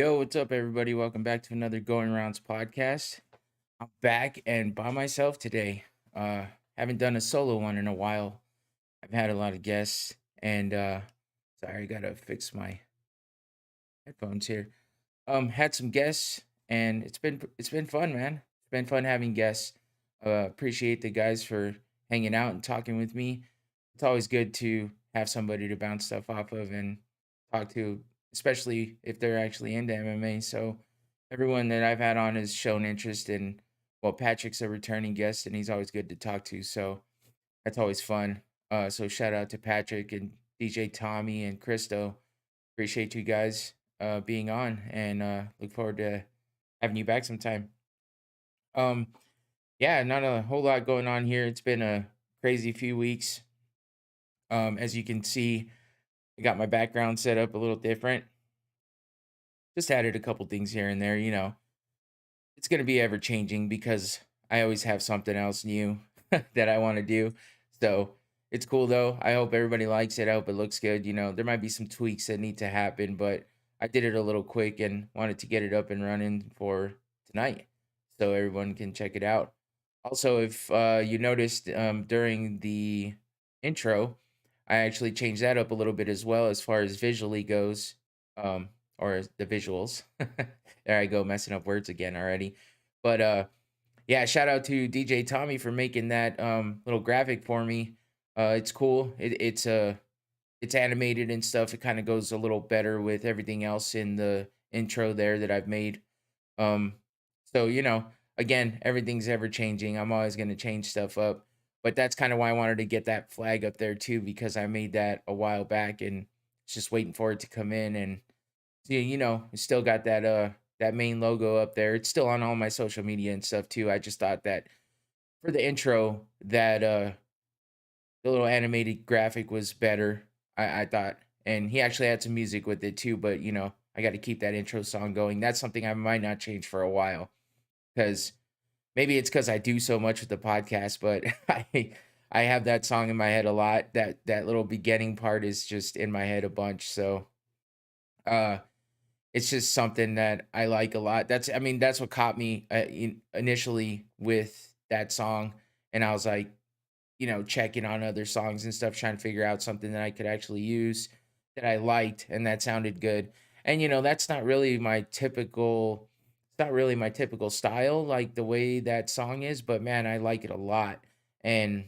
Yo, what's up, everybody? Welcome back to another Going Rounds podcast. I'm back and by myself today. Uh, haven't done a solo one in a while. I've had a lot of guests, and sorry, I gotta fix my headphones here. Had some guests, and it's been fun, man. It's been fun having guests. Appreciate the guys for hanging out and talking with me. It's always good to have somebody to bounce stuff off of and talk to, especially if they're actually into MMA. So everyone that I've had on has shown interest in. Well, Patrick's a returning guest, and he's always good to talk to. So that's always fun. So shout out to Patrick and DJ Tommy and Christo. Appreciate you guys being on, and look forward to having you back sometime. Um, yeah, not a whole lot going on here. It's been a crazy few weeks. As you can see, I got my background set up a little different. Just added a couple things here and there. It's going to be ever changing because I always have something else new that I want to do. So it's cool though. I hope everybody likes it. I hope it looks good. There might be some tweaks that need to happen, but I did it a little quick and wanted to get it up and running for tonight so everyone can check it out. Also, if you noticed during the intro, I actually changed that up a little bit as well as far as visually goes, um, or the visuals. There I go, messing up words again already. But yeah, shout out to DJ Tommy for making that little graphic for me. It's cool. It's animated and stuff. It kind of goes a little better with everything else in the intro there that I've made. Um, so again, everything's ever changing. I'm always going to change stuff up, but that's kind of why I wanted to get that flag up there too, because I made that a while back and it's just waiting for it to come in. And see, it's still got that main logo up there. It's still on all my social media and stuff too. I just thought that for the intro, that the little animated graphic was better. I thought, and he actually had some music with it too. But I got to keep that intro song going. That's something I might not change for a while because maybe it's because I do so much with the podcast, but I have that song in my head a lot. That little beginning part is just in my head a bunch. So uh it's just something that I like a lot. That's what caught me initially with that song. And I was like, checking on other songs and stuff, trying to figure out something that I could actually use that I liked and that sounded good. And that's not really my typical style, like the way that song is, but man, I like it a lot. And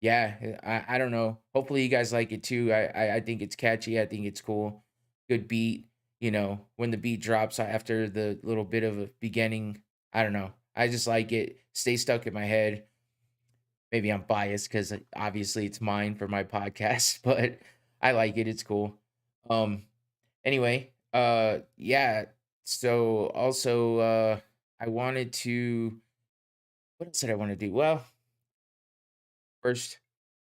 yeah, I don't know. Hopefully you guys like it too. I think it's catchy. I think it's cool. Good beat. When the beat drops after the little bit of a beginning, I don't know. I just like it. Stay stuck in my head. Maybe I'm biased because obviously it's mine for my podcast, but I like it. It's cool. Um. Anyway. Yeah. So also, I wanted to. What else did I want to do? Well, first,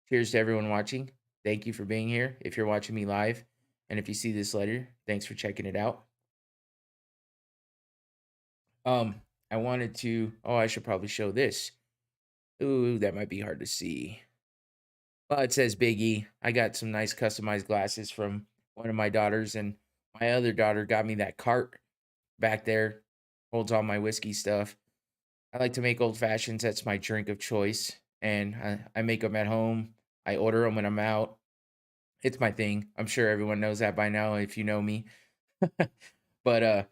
cheers to everyone watching. Thank you for being here. If you're watching me live, and if you see this later, thanks for checking it out. Um, I wanted to. Oh, I should probably show this. Ooh, that might be hard to see. Well, it says Big E. I got some nice customized glasses from one of my daughters, and my other daughter got me that cart back there. Holds all my whiskey stuff. I like to make old fashions. That's my drink of choice, and I make them at home. I order them when I'm out. It's my thing. I'm sure everyone knows that by now if you know me. But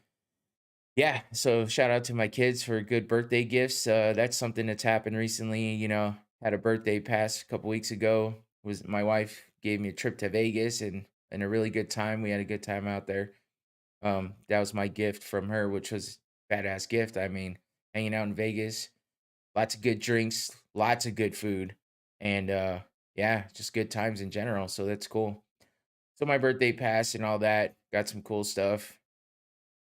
yeah, so shout out to my kids for good birthday gifts. That's something that's happened recently. Had a birthday pass a couple weeks ago. Was my wife gave me a trip to Vegas and a really good time. We had a good time out there. That was my gift from her, which was badass gift. Hanging out in Vegas, lots of good drinks, lots of good food, and yeah, just good times in general. So that's cool. So my birthday pass and all that, got some cool stuff.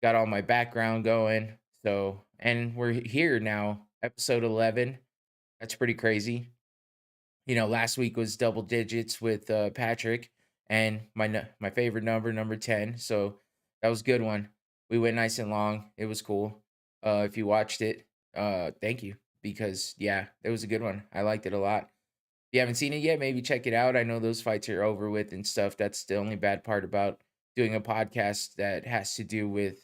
Got all my background going. So, and we're here now, episode 11. That's pretty crazy. Last week was double digits with Patrick and my favorite number 10. So that was a good one. We went nice and long. It was cool. If you watched it, thank you because yeah, it was a good one. I liked it a lot. If you haven't seen it yet, maybe check it out. I know those fights are over with and stuff. That's the only bad part about doing a podcast that has to do with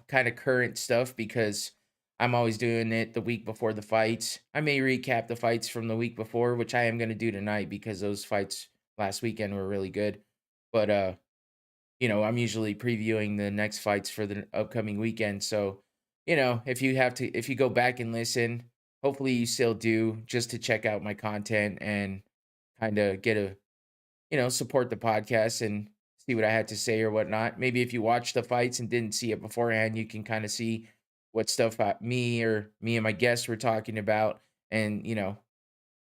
kind of current stuff because I'm always doing it the week before the fights. I may recap the fights from the week before, which I am going to do tonight because those fights last weekend were really good. But I'm usually previewing the next fights for the upcoming weekend. So, if you go back and listen, hopefully you still do just to check out my content and kind of get a, support the podcast and see what I had to say or whatnot. Maybe if you watch the fights and didn't see it beforehand, you can kind of see what stuff me and my guests were talking about and,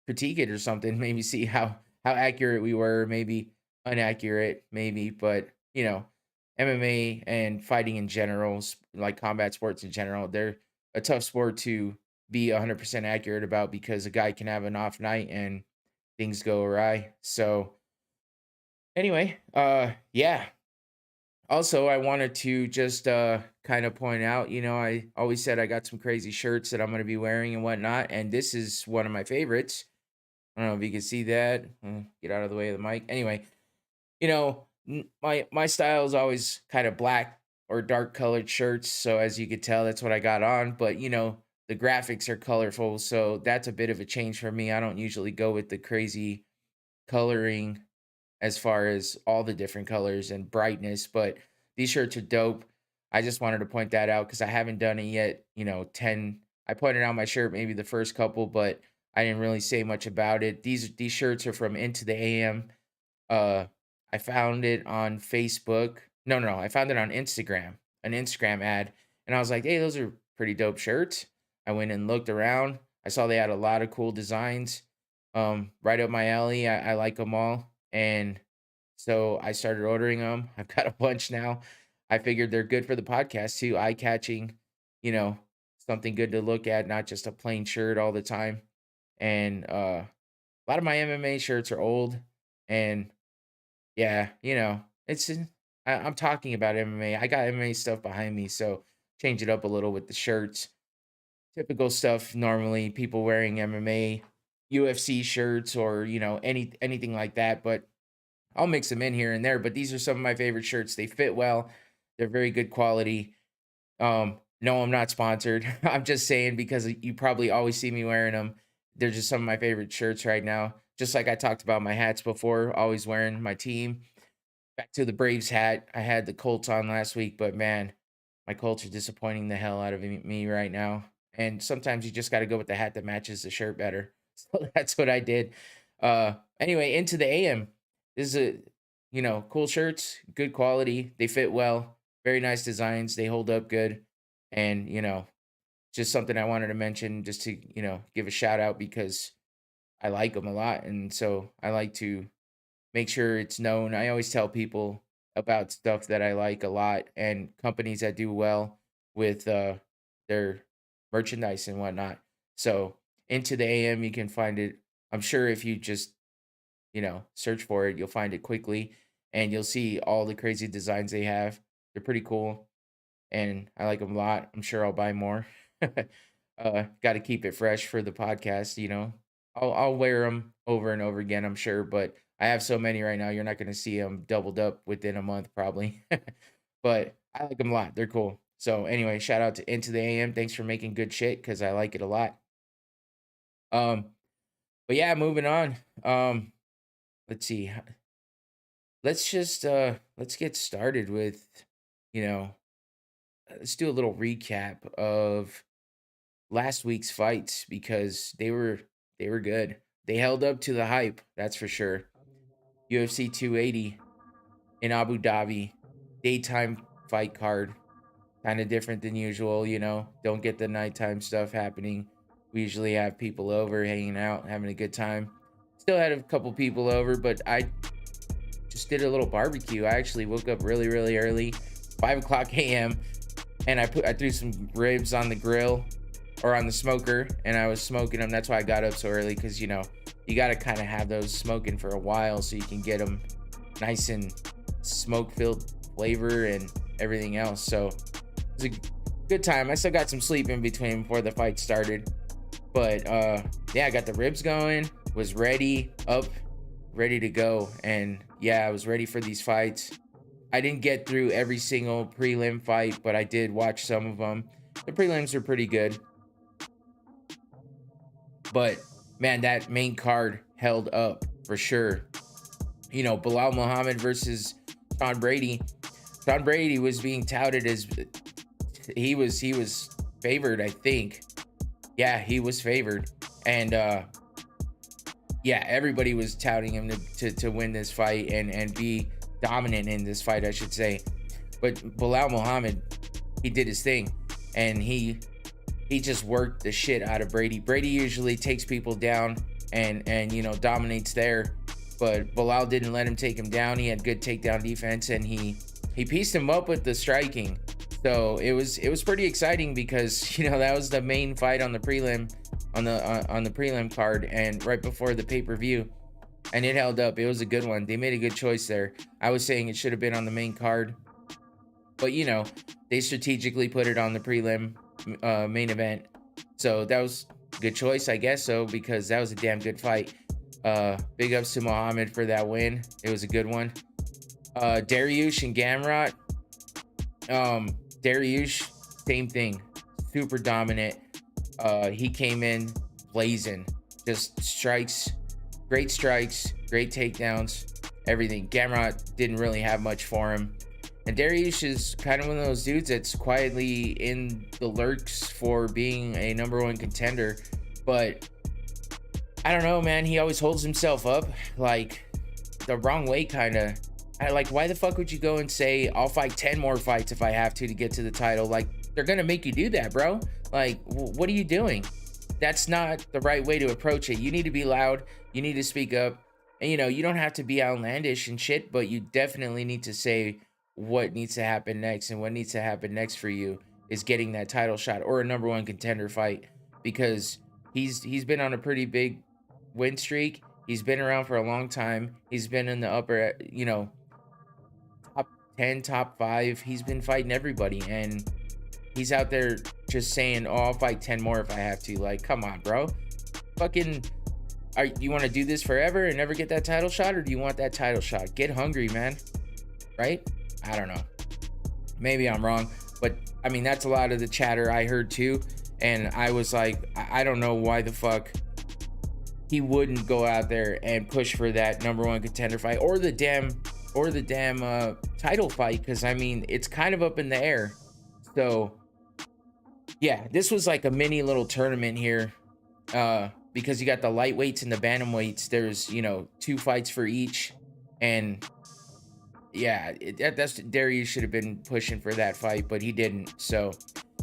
critique it or something. Maybe see how accurate we were, maybe inaccurate, maybe, but MMA and fighting in general, like combat sports in general, they're a tough sport to be 100% accurate about because a guy can have an off night and things go awry. So anyway, yeah. Also, I wanted to just kind of point out, I always said I got some crazy shirts that I'm going to be wearing and whatnot, and this is one of my favorites. I don't know if you can see that. Get out of the way of the mic. Anyway, my style is always kind of black or dark colored shirts. So as you could tell, that's what I got on. But the graphics are colorful, so that's a bit of a change for me. I don't usually go with the crazy coloring as far as all the different colors and brightness, but these shirts are dope. I just wanted to point that out because I haven't done it yet. 10. I pointed out my shirt maybe the first couple, but I didn't really say much about it. These shirts are from Into the AM. Uh, I found it on Facebook. No, I found it on Instagram, an Instagram ad, and I was like, "Hey, those are pretty dope shirts." I went and looked around. I saw they had a lot of cool designs. Right up my alley. I like them all, and so I started ordering them. I've got a bunch now. I figured they're good for the podcast too, eye catching. You know, something good to look at, not just a plain shirt all the time. And a lot of my MMA shirts are old, and yeah, I'm talking about MMA. I got MMA stuff behind me, so change it up a little with the shirts. Typical stuff normally people wearing MMA, UFC shirts or, anything like that, but I'll mix them in here and there, but these are some of my favorite shirts. They fit well. They're very good quality. No, I'm not sponsored. I'm just saying because you probably always see me wearing them. They're just some of my favorite shirts right now. Just like I talked about my hats before, always wearing my team. Back to the Braves hat. I had the Colts on last week, but man, my Colts are disappointing the hell out of me right now. And sometimes you just got to go with the hat that matches the shirt better. So that's what I did. Anyway, Into the AM. This is cool shirts, good quality. They fit well. Very nice designs. They hold up good. And, just something I wanted to mention just to, give a shout out because I like them a lot. And so I like to make sure it's known. I always tell people about stuff that I like a lot and companies that do well with their merchandise and whatnot. So Into the AM, you can find it. I'm sure if you just, search for it, you'll find it quickly and you'll see all the crazy designs they have. They're pretty cool and I like them a lot. I'm sure I'll buy more. Got to keep it fresh for the podcast, I'll wear them over and over again, I'm sure, but I have so many right now, you're not going to see them doubled up within a month probably. But I like them a lot. They're cool. So anyway, shout out to Into the AM. Thanks for making good shit cuz I like it a lot. Um but yeah, moving on. Let's see. Let's get started with, you know, let's do a little recap of last week's fights because they were good. They held up to the hype, that's for sure. UFC 280 in Abu Dhabi, daytime fight card, kind of different than usual, Don't get the nighttime stuff happening. We usually have people over hanging out, having a good time. Still had a couple people over, but I just did a little barbecue. I actually woke up really, really early, 5 o'clock a.m., and I threw some ribs on the grill or on the smoker, and I was smoking them. That's why I got up so early because you got to kind of have those smoking for a while so you can get them nice and smoke-filled flavor and everything else. So it was a good time. I still got some sleep in between before the fight started, but yeah, I got the ribs going. Was ready to go, and yeah, I was ready for these fights. I didn't get through every single prelim fight, but I did watch some of them. The prelims are pretty good, but man, that main card held up for sure. You know, Bilal Muhammad versus Sean Brady. Sean Brady was being touted as he was favored, I think. Yeah, he was favored. And yeah, everybody was touting him to win this fight and be dominant in this fight, I should say. But Bilal Muhammad, he did his thing, and he just worked the shit out of Brady. Brady usually takes people down and you know, dominates there, but Bilal didn't let him take him down. He had good takedown defense, and he pieced him up with the striking. So it was pretty exciting because, you know, that was the main fight on the prelim on the prelim card and right before the pay-per-view, and it held up. It was a good one. They made a good choice there. I was saying it should have been on the main card, but you know, they strategically put it on the prelim main event. So that was a good choice, I guess so, because that was a damn good fight. Big ups to Muhammad for that win. It was a good one. Dariush and Gamrot. Dariush, same thing. Super dominant. He came in blazing. Just strikes, great takedowns, everything. Gamrot didn't really have much for him. And Dariush is kind of one of those dudes that's quietly in the lurks for being a #1 contender. But I don't know, man. He always holds himself up like the wrong way, kind of. Like, why the fuck would you go and say, I'll fight 10 more fights if I have to get to the title? Like, they're going to make you do that, bro. Like, what are you doing? That's not the right way to approach it. You need to be loud. You need to speak up. And, you know, you don't have to be outlandish and shit, but you definitely need to say what needs to happen next. And what needs to happen next for you is getting that title shot or a #1 contender fight, because he's been on a pretty big win streak. He's been around for a long time. He's been in the upper, you know, top 10, top 5. He's been fighting everybody, and he's out there just saying, oh, I'll fight 10 more if I have to. Like, come on, bro. Fucking, you want to do this forever and never get that title shot, or do you want that title shot? Get hungry, man. Right? I don't know. Maybe I'm wrong, but I mean, that's a lot of the chatter I heard too. And I was like, I don't know why the fuck he wouldn't go out there and push for that #1 contender fight or the damn title fight, because I mean, it's kind of up in the air. So yeah, this was like a mini little tournament here, because you got the lightweights and the bantamweights. There's, you know, 2 fights for each, and yeah, that's Darius should have been pushing for that fight, but he didn't. So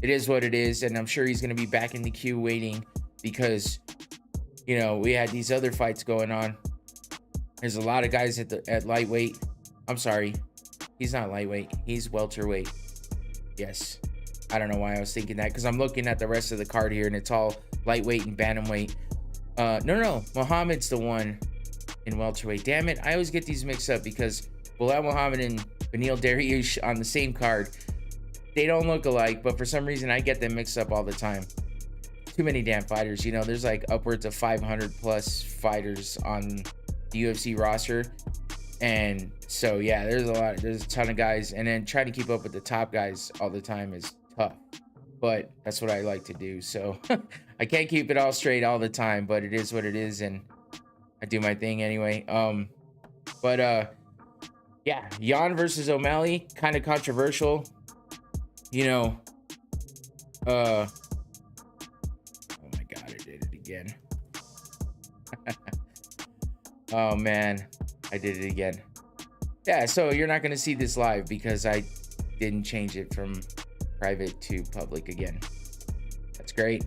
it is what it is, and I'm sure he's gonna be back in the queue waiting, because, you know, we had these other fights going on. There's a lot of guys at lightweight. I'm sorry, he's not lightweight. He's welterweight. Yes, I don't know why I was thinking that, because I'm looking at the rest of the card here, and it's all lightweight and bantamweight. No, Muhammad's the one in welterweight. Damn it, I always get these mixed up because Bilal Muhammad and Beneil Dariush on the same card. They don't look alike, but for some reason I get them mixed up all the time. Too many damn fighters, you know. There's like upwards of 500 plus fighters on the UFC roster, and so yeah, there's a ton of guys, and then trying to keep up with the top guys all the time is tough, but that's what I like to do. So I can't keep it all straight all the time, but it is what it is, and I do my thing anyway. Yeah, Jan versus O'Malley, kind of controversial, you know. Oh my god, I did it again. Oh man, I did it again. Yeah, so you're not gonna see this live because I didn't change it from private to public again. That's great.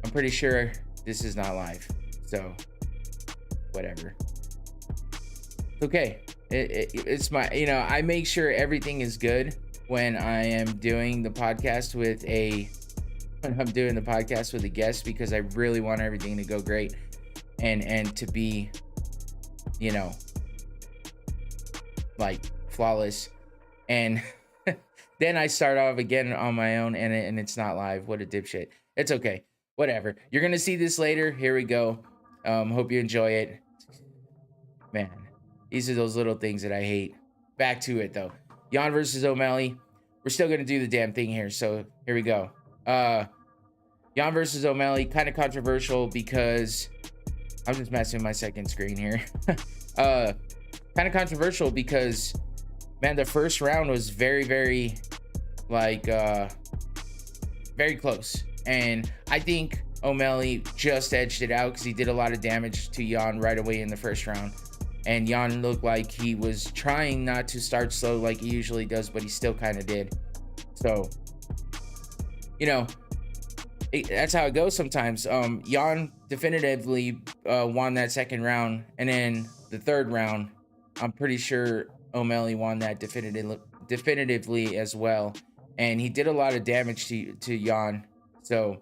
I'm pretty sure this is not live, so whatever. Okay, it's my, you know, I make sure everything is good when I am doing the podcast with a guest, because I really want everything to go great and to be, you know, like flawless. And then I start off again on my own, and it's not live. What a dipshit. It's okay, whatever. You're gonna see this later. Here we go. Hope you enjoy it, man. These are those little things that I hate. Back to it though. Jan versus O'Malley. We're still gonna do the damn thing here, so here we go. Jan versus O'Malley, kind of controversial because I'm just messing with my second screen here. Kind of controversial because, man, the first round was very, very, like, very close. And I think O'Malley just edged it out because he did a lot of damage to Jan right away in the first round. And Jan looked like he was trying not to start slow like he usually does, but he still kind of did. So, you know, that's how it goes sometimes. Jan definitively won that second round, and then the third round, I'm pretty sure O'Malley won that definitively as well, and he did a lot of damage to Jan. So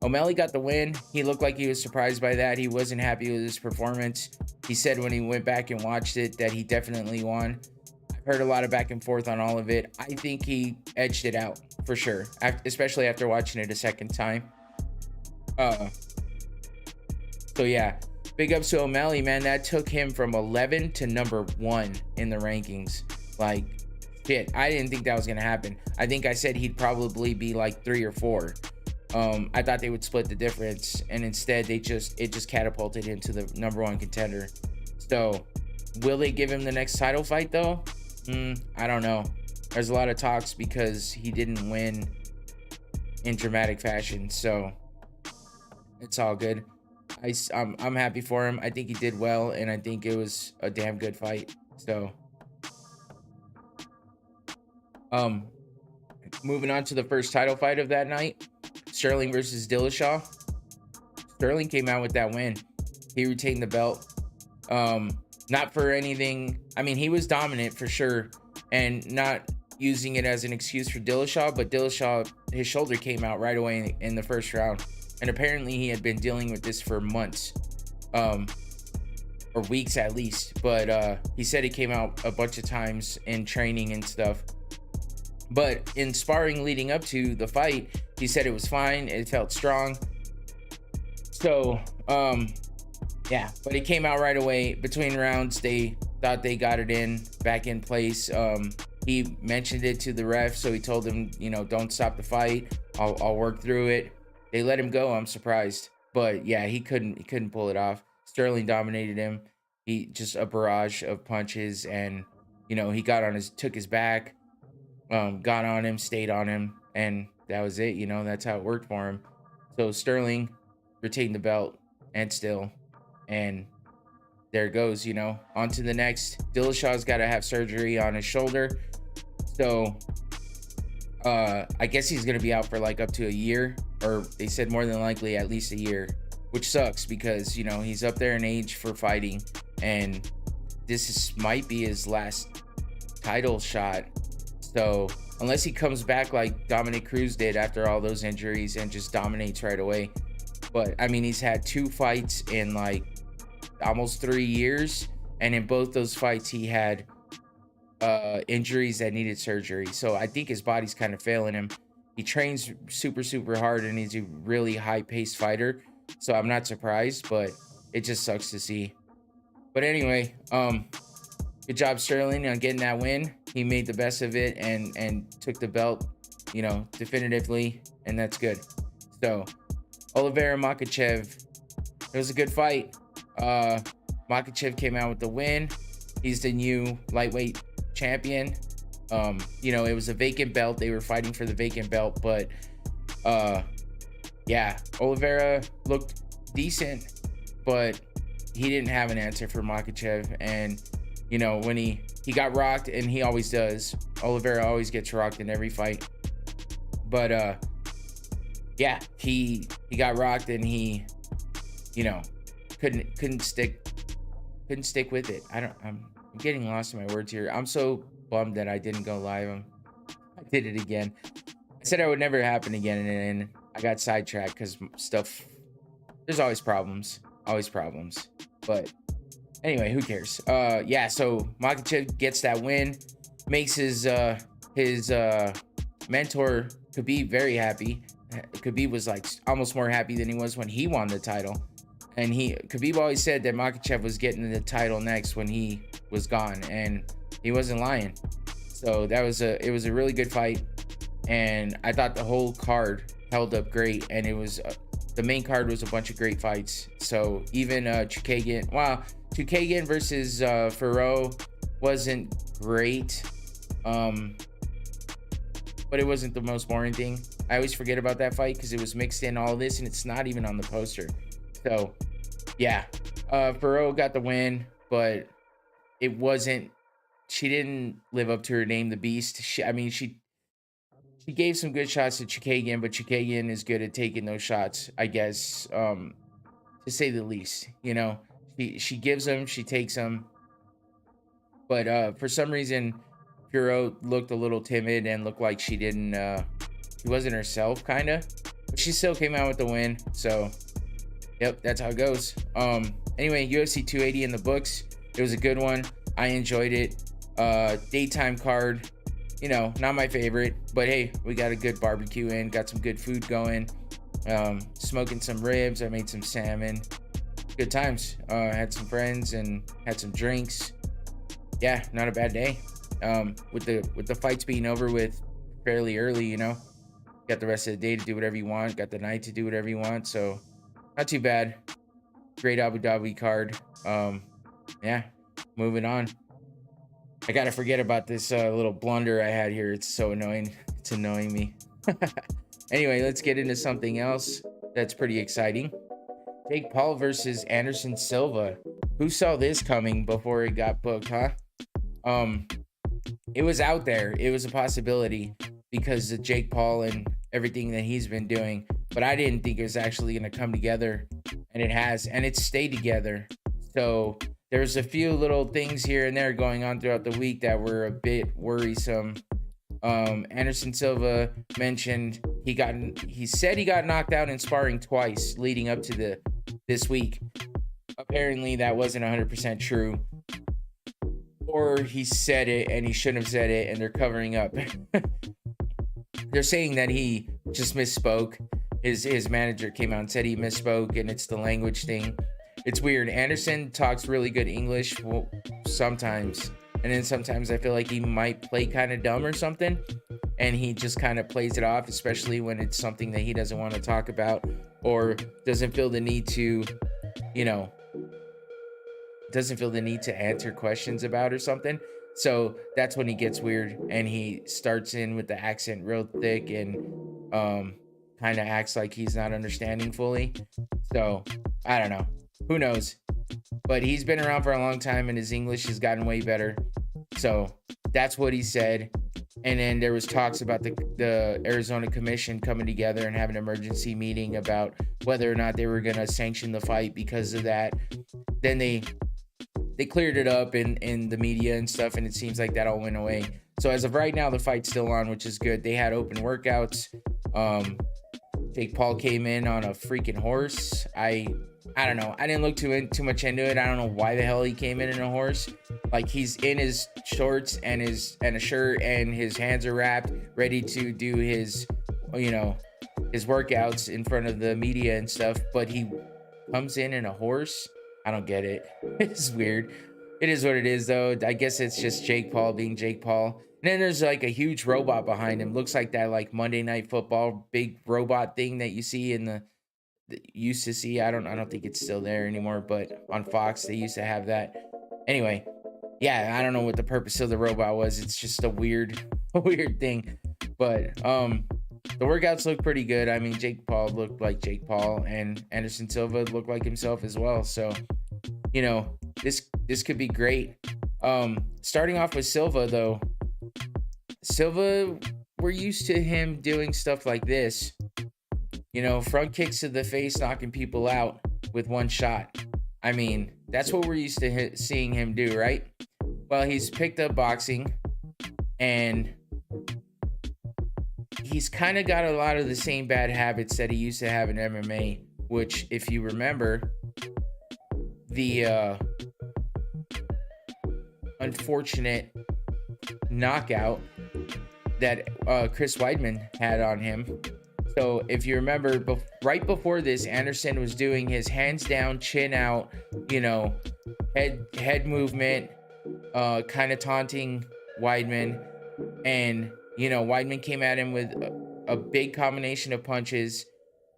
O'Malley got the win. He looked like he was surprised by that. He wasn't happy with his performance. He said when he went back and watched it that he definitely won. I've heard a lot of back and forth on all of it. I think he edged it out for sure, especially after watching it a second time. So yeah, big ups to O'Malley, man. That took him from 11 to number 1 in the rankings. Like, shit, I didn't think that was gonna happen. I think I said he'd probably be like 3 or 4. I thought they would split the difference, and instead it just catapulted him to the number 1 contender. So will they give him the next title fight though? I don't know. There's a lot of talks because he didn't win in dramatic fashion, so it's all good. I'm happy for him. I think he did well, and I think it was a damn good fight. So moving on to the first title fight of that night, Sterling versus Dillashaw. Sterling came out with that win. He retained the belt. Not for anything. I mean, he was dominant for sure, and not using it as an excuse for Dillashaw, but Dillashaw, his shoulder came out right away in the first round. And apparently he had been dealing with this for months, or weeks at least. But he said it came out a bunch of times in training and stuff. But in sparring leading up to the fight, he said it was fine. It felt strong. So, yeah, but it came out right away. Between rounds, they thought they got it back in place. He mentioned it to the ref, so he told him, you know, don't stop the fight. I'll work through it. They let him go. I'm surprised, but yeah, he couldn't pull it off. Sterling dominated him. He just a barrage of punches, and you know, he took his back, got on him, stayed on him, and that was it. You know, that's how it worked for him. So Sterling retained the belt and there it goes. You know, on to the next. Dillashaw's got to have surgery on his shoulder, so I guess he's gonna be out for like up to a year. Or they said more than likely at least a year, which sucks because, you know, he's up there in age for fighting, and might be his last title shot. So unless he comes back like Dominic Cruz did after all those injuries and just dominates right away. But I mean, he's had 2 fights in like almost 3 years, and in both those fights he had injuries that needed surgery. So I think his body's kind of failing him. He trains super, super hard, and he's a really high-paced fighter. So I'm not surprised, but it just sucks to see. But anyway, good job, Sterling, on getting that win. He made the best of it and took the belt, you know, definitively, and that's good. So Oliveira Makhachev, it was a good fight. Makhachev came out with the win. He's the new lightweight champion. You know, it was a vacant belt. They were fighting for the vacant belt, but yeah, Oliveira looked decent, but he didn't have an answer for Makhachev. And you know, when he got rocked, and he always does. Oliveira always gets rocked in every fight. But yeah, he got rocked, and he, you know, couldn't stick with it. I'm getting lost in my words here. I'm so bummed that I didn't go live. I did it again. I said it would never happen again, and I got sidetracked because stuff. There's always problems. But anyway, who cares? Yeah. So Makhachev gets that win, makes his mentor Khabib very happy. Khabib was like almost more happy than he was when he won the title. And Khabib always said that Makhachev was getting the title next when he was gone, and he wasn't lying. So it was a really good fight, and I thought the whole card held up great, and it was the main card was a bunch of great fights. So even Chukagian versus Ferro wasn't great, but it wasn't the most boring thing. I always forget about that fight because it was mixed in all this, and it's not even on the poster. So yeah, Ferro got the win, but it wasn't. She didn't live up to her name, the Beast. She gave some good shots to Chukagian, but Chukagian is good at taking those shots, I guess, to say the least. You know, she gives them, she takes them, but for some reason, Puro looked a little timid and looked like she wasn't herself, kind of. But she still came out with the win. So, yep, that's how it goes. Anyway, UFC 280 in the books. It was a good one. I enjoyed it. Daytime card, you know, not my favorite, but hey, we got a good barbecue in, got some good food going, smoking some ribs. I made some salmon. Good times. Had some friends and had some drinks. Yeah, not a bad day. With the fights being over with fairly early, you know, got the rest of the day to do whatever you want, got the night to do whatever you want, so not too bad. Great Abu Dhabi card. Yeah, moving on. I gotta forget about this little blunder I had here. It's so annoying. It's annoying me. Anyway, let's get into something else that's pretty exciting. Jake Paul versus Anderson Silva. Who saw this coming before it got booked, huh? It was out there. It was a possibility because of Jake Paul and everything that he's been doing. But I didn't think it was actually going to come together. And it has. And it's stayed together. So there's a few little things here and there going on throughout the week that were a bit worrisome. Anderson Silva mentioned he said he got knocked out in sparring twice leading up to this week. Apparently that wasn't 100% true. Or he said it and he shouldn't have said it and they're covering up. They're saying that he just misspoke. His manager came out and said he misspoke and it's the language thing. It's weird. Anderson talks really good English, well, sometimes. And then sometimes I feel like he might play kind of dumb or something. And he just kind of plays it off, especially when it's something that he doesn't want to talk about or doesn't feel the need to, you know, doesn't feel the need to answer questions about or something. So that's when he gets weird and he starts in with the accent real thick and kind of acts like he's not understanding fully. So I don't know. Who knows? But he's been around for a long time and his English has gotten way better. So that's what he said. And then there was talks about the Arizona Commission coming together and having an emergency meeting about whether or not they were going to sanction the fight because of that. Then they cleared it up in the media and stuff, and it seems like that all went away. So as of right now, the fight's still on, which is good. They had open workouts. Jake Paul came in on a freaking horse. I don't know. I didn't look too much into it. I don't know why the hell he came in a horse. Like he's in his shorts and a shirt and his hands are wrapped, ready to do his, you know, his workouts in front of the media and stuff. But he comes in a horse. I don't get it. It's weird. It is what it is, though. I guess it's just Jake Paul being Jake Paul. And then there's like a huge robot behind him. Looks like that like Monday Night Football big robot thing that you see used to see. I don't think it's still there anymore, but on Fox they used to have that. Anyway, yeah, I don't know what the purpose of the robot was. It's just a weird thing. But the workouts look pretty good. I mean, Jake Paul looked like Jake Paul and Anderson Silva looked like himself as well. So, you know, this could be great. Starting off with Silva though. Silva, we're used to him doing stuff like this. You know, front kicks to the face, knocking people out with one shot. I mean, that's what we're used to seeing him do, right? Well, he's picked up boxing and he's kind of got a lot of the same bad habits that he used to have in MMA, which, if you remember, the unfortunate knockout that Chris Weidman had on him. So if you remember, right before this, Anderson was doing his hands down, chin out, you know, head movement, kind of taunting Weidman. And, Weidman came at him with a big combination of punches,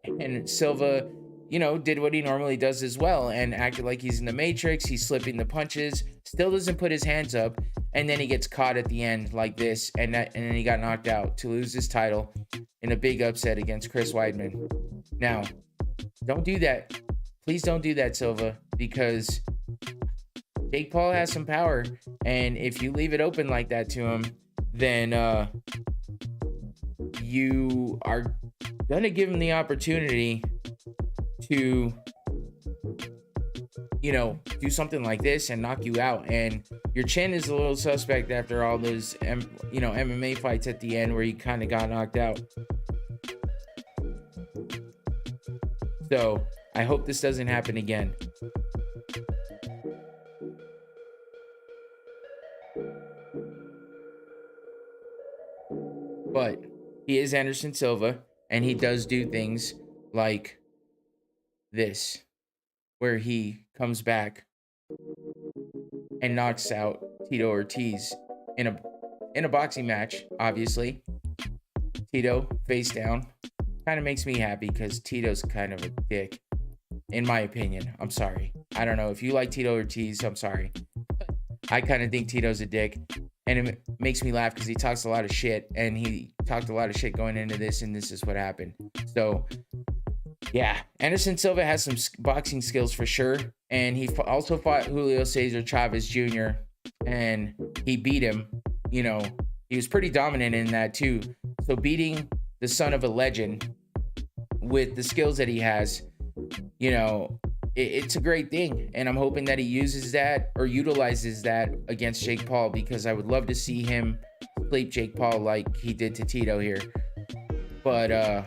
and Silva, did what he normally does as well and acted like he's in the Matrix. He's slipping the punches, still doesn't put his hands up, and then he gets caught at the end like this, and then he got knocked out to lose his title in a big upset against Chris Weidman. Now, don't do that. Please don't do that, Silva, because Jake Paul has some power, and if you leave it open like that to him, then you are gonna give him the opportunity to do something like this and knock you out. And your chin is a little suspect after all those MMA fights at the end where you kind of got knocked out. So I hope this doesn't happen again. But he is Anderson Silva, and he does do things like this, where he comes back and knocks out Tito Ortiz in a boxing match. Obviously, Tito face down. Kind of makes me happy because Tito's kind of a dick, in my opinion. I'm sorry. I don't know if you like Tito Ortiz. I'm sorry. I kind of think Tito's a dick, and it makes me laugh because he talks a lot of shit, and he talked a lot of shit going into this, and this is what happened. So yeah, Anderson Silva has some boxing skills for sure, and he also fought Julio Cesar Chavez Jr., and he beat him. He was pretty dominant in that too. So beating the son of a legend with the skills that he has, it's a great thing, and I'm hoping that he uses that or utilizes that against Jake Paul, because I would love to see him sleep Jake Paul like he did to Tito here. But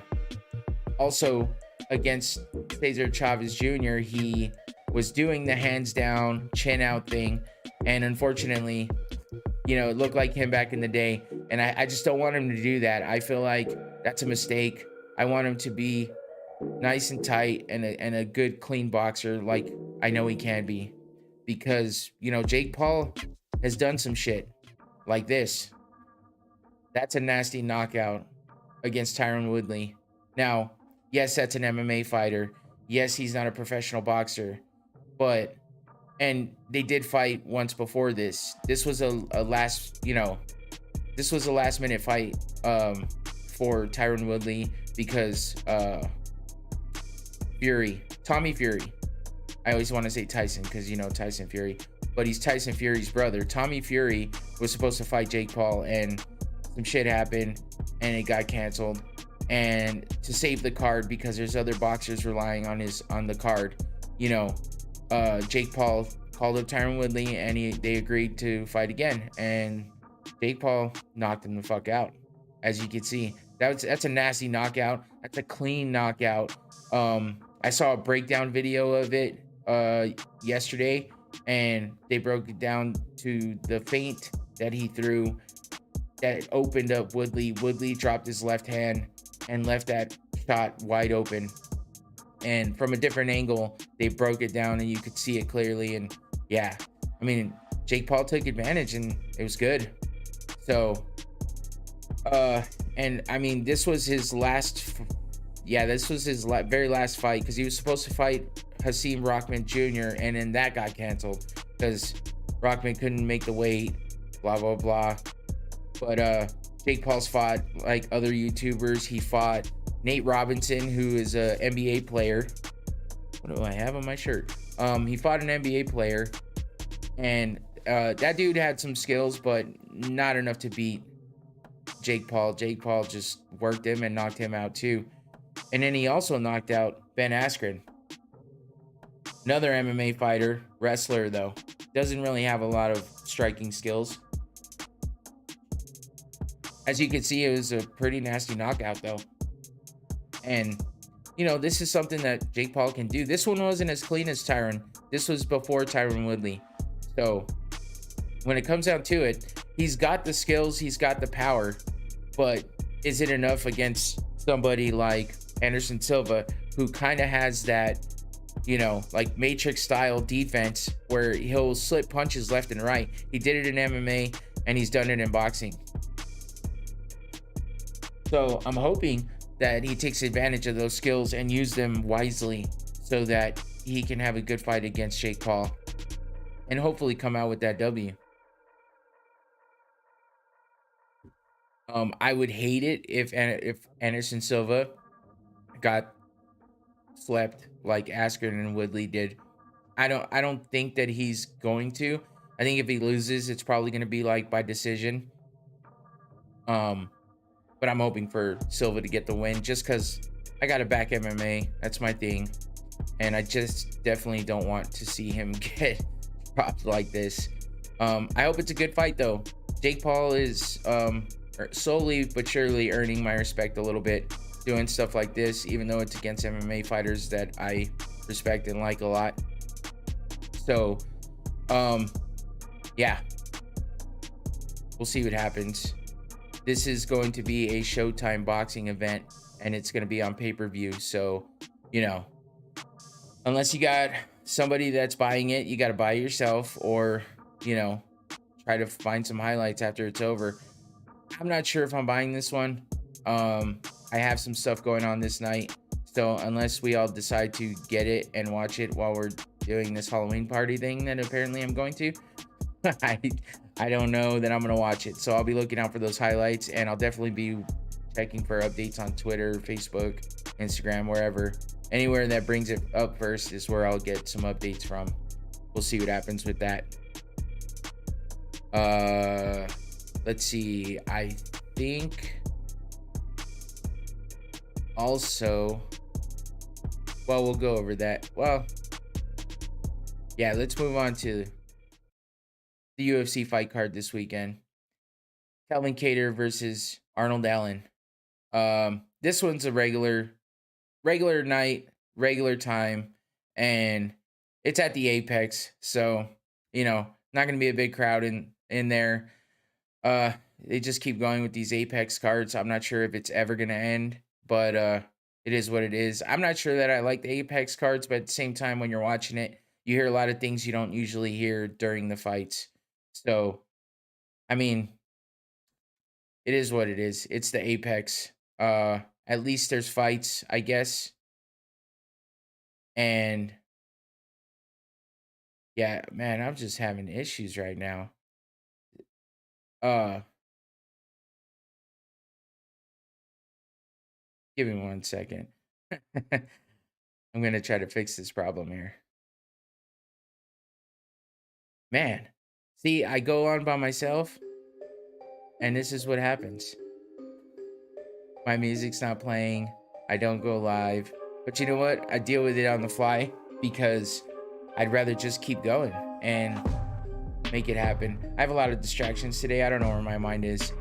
also against Cesar Chavez Jr., he was doing the hands down, chin out thing, and unfortunately, it looked like him back in the day, and I just don't want him to do that. I feel like that's a mistake. I want him to be nice and tight and a good clean boxer like I know he can be, because Jake Paul has done some shit like this. That's a nasty knockout against Tyron Woodley. Now, yes, that's an MMA fighter. Yes, he's not a professional boxer, and they did fight once before this. This was a last minute fight for Tyron Woodley because Tommy Fury. I always want to say Tyson because Tyson Fury, but he's Tyson Fury's brother. Tommy Fury was supposed to fight Jake Paul, and some shit happened and it got canceled. And to save the card, because there's other boxers relying on the card, Jake Paul called up Tyron Woodley, and they agreed to fight again, and Jake Paul knocked him the fuck out. As you can see, that's a nasty knockout. That's a clean knockout. I saw a breakdown video of it yesterday, and they broke it down to the feint that he threw that opened up Woodley. Woodley dropped his left hand and left that shot wide open. And from a different angle, they broke it down and you could see it clearly. And yeah, I mean, Jake Paul took advantage and it was good. So, and I mean, this was his very last fight, because he was supposed to fight Hasim Rahman Jr. and then that got canceled because Rahman couldn't make the weight, blah, blah, blah. But Jake Paul's fought like other YouTubers. He fought Nate Robinson, who is a NBA player. What do I have on my shirt? He fought an NBA player, and that dude had some skills, but not enough to beat Jake Paul. Jake Paul just worked him and knocked him out too. And then he also knocked out Ben Askren, another MMA fighter, wrestler though. Doesn't really have a lot of striking skills. As you can see, it was a pretty nasty knockout though. And, this is something that Jake Paul can do. This one wasn't as clean as Tyron. This was before Tyron Woodley. So when it comes down to it, he's got the skills, he's got the power, but is it enough against somebody like Anderson Silva, who kind of has that, like Matrix style defense where he'll slip punches left and right? He did it in MMA and he's done it in boxing. So I'm hoping that he takes advantage of those skills and use them wisely so that he can have a good fight against Jake Paul and hopefully come out with that W. I would hate it if Anderson Silva got slept like Askren and Woodley did. I don't think that he's going to. I think if he loses, it's probably going to be like by decision. But I'm hoping for Silva to get the win just because I got to back MMA. That's my thing. And I just definitely don't want to see him get dropped like this. I hope it's a good fight though. Jake Paul is slowly but surely earning my respect a little bit, doing stuff like this, even though it's against MMA fighters that I respect and like a lot. So, yeah, we'll see what happens. This is going to be a Showtime boxing event, and it's going to be on pay-per-view. So, you know, unless you got somebody that's buying it, you got to buy it yourself, or, you know, try to find some highlights after it's over. I'm not sure if I'm buying this one. I have some stuff going on this night. So unless we all decide to get it and watch it while we're doing this Halloween party thing that apparently I'm going to, I don't know that I'm going to watch it. So I'll be looking out for those highlights, and I'll definitely be checking for updates on Twitter, Facebook, Instagram, wherever. Anywhere that brings it up first is where I'll get some updates from. We'll see what happens with that. Let's see. I think also, well, we'll go over that. Well, yeah, let's move on to the UFC fight card this weekend. Calvin Kattar versus Arnold Allen. This one's a regular night, regular time, and it's at the Apex. So, you know, not going to be a big crowd in there. They just keep going with these Apex cards. I'm not sure if it's ever going to end, but it is what it is. I'm not sure that I like the Apex cards, but at the same time, when you're watching it, you hear a lot of things you don't usually hear during the fights. So, I mean, it is what it is. It's the Apex. At least there's fights, I guess. And yeah, man, I'm just having issues right now. Give me 1 second. I'm gonna try to fix this problem here. Man, see, I go on by myself, and this is what happens. My music's not playing. I don't go live. But you know what? I deal with it on the fly because I'd rather just keep going and make it happen. I have a lot of distractions today. I don't know where my mind is.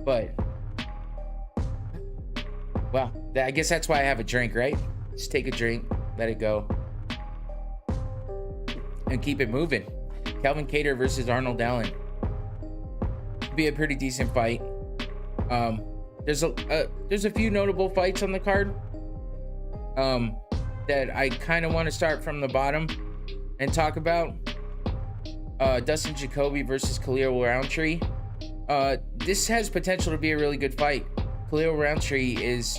But, well, I guess that's why I have a drink, right? Just take a drink, let it go, and keep it moving. Calvin Kattar versus Arnold Allen. Be a pretty decent fight. There's a few notable fights on the card that I kind of want to start from the bottom and talk about. Dustin Jacoby versus Khalil Roundtree. This has potential to be a really good fight. Khalil Roundtree is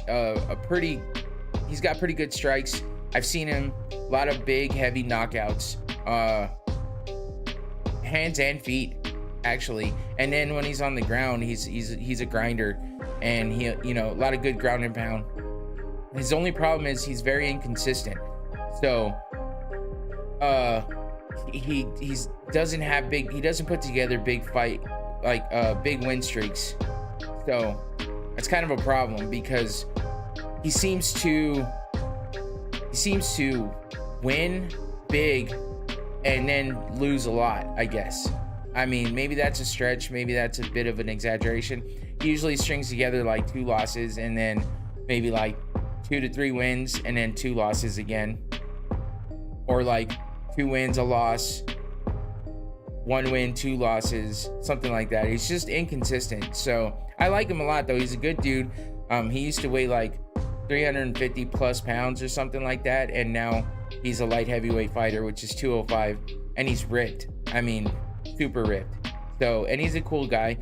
he's got pretty good strikes. I've seen him a lot of big, heavy knockouts, hands and feet, actually. And then when he's on the ground, he's a grinder, and he, you know, a lot of good ground and pound. His only problem is he's very inconsistent. So, he doesn't put together big fight, like big win streaks. So that's kind of a problem because he seems to win big and then lose a lot, I guess. I mean, maybe that's a stretch, maybe that's a bit of an exaggeration. He usually strings together like 2 losses and then maybe like 2 to 3 wins and then 2 losses again, or like 2 wins, a loss, 1 win, 2 losses, something like that. He's just inconsistent. So I like him a lot, though. He's a good dude. He used to weigh like 350 plus pounds or something like that, and now he's a light heavyweight fighter, which is 205, and he's ripped. I mean, super ripped. So, and he's a cool guy.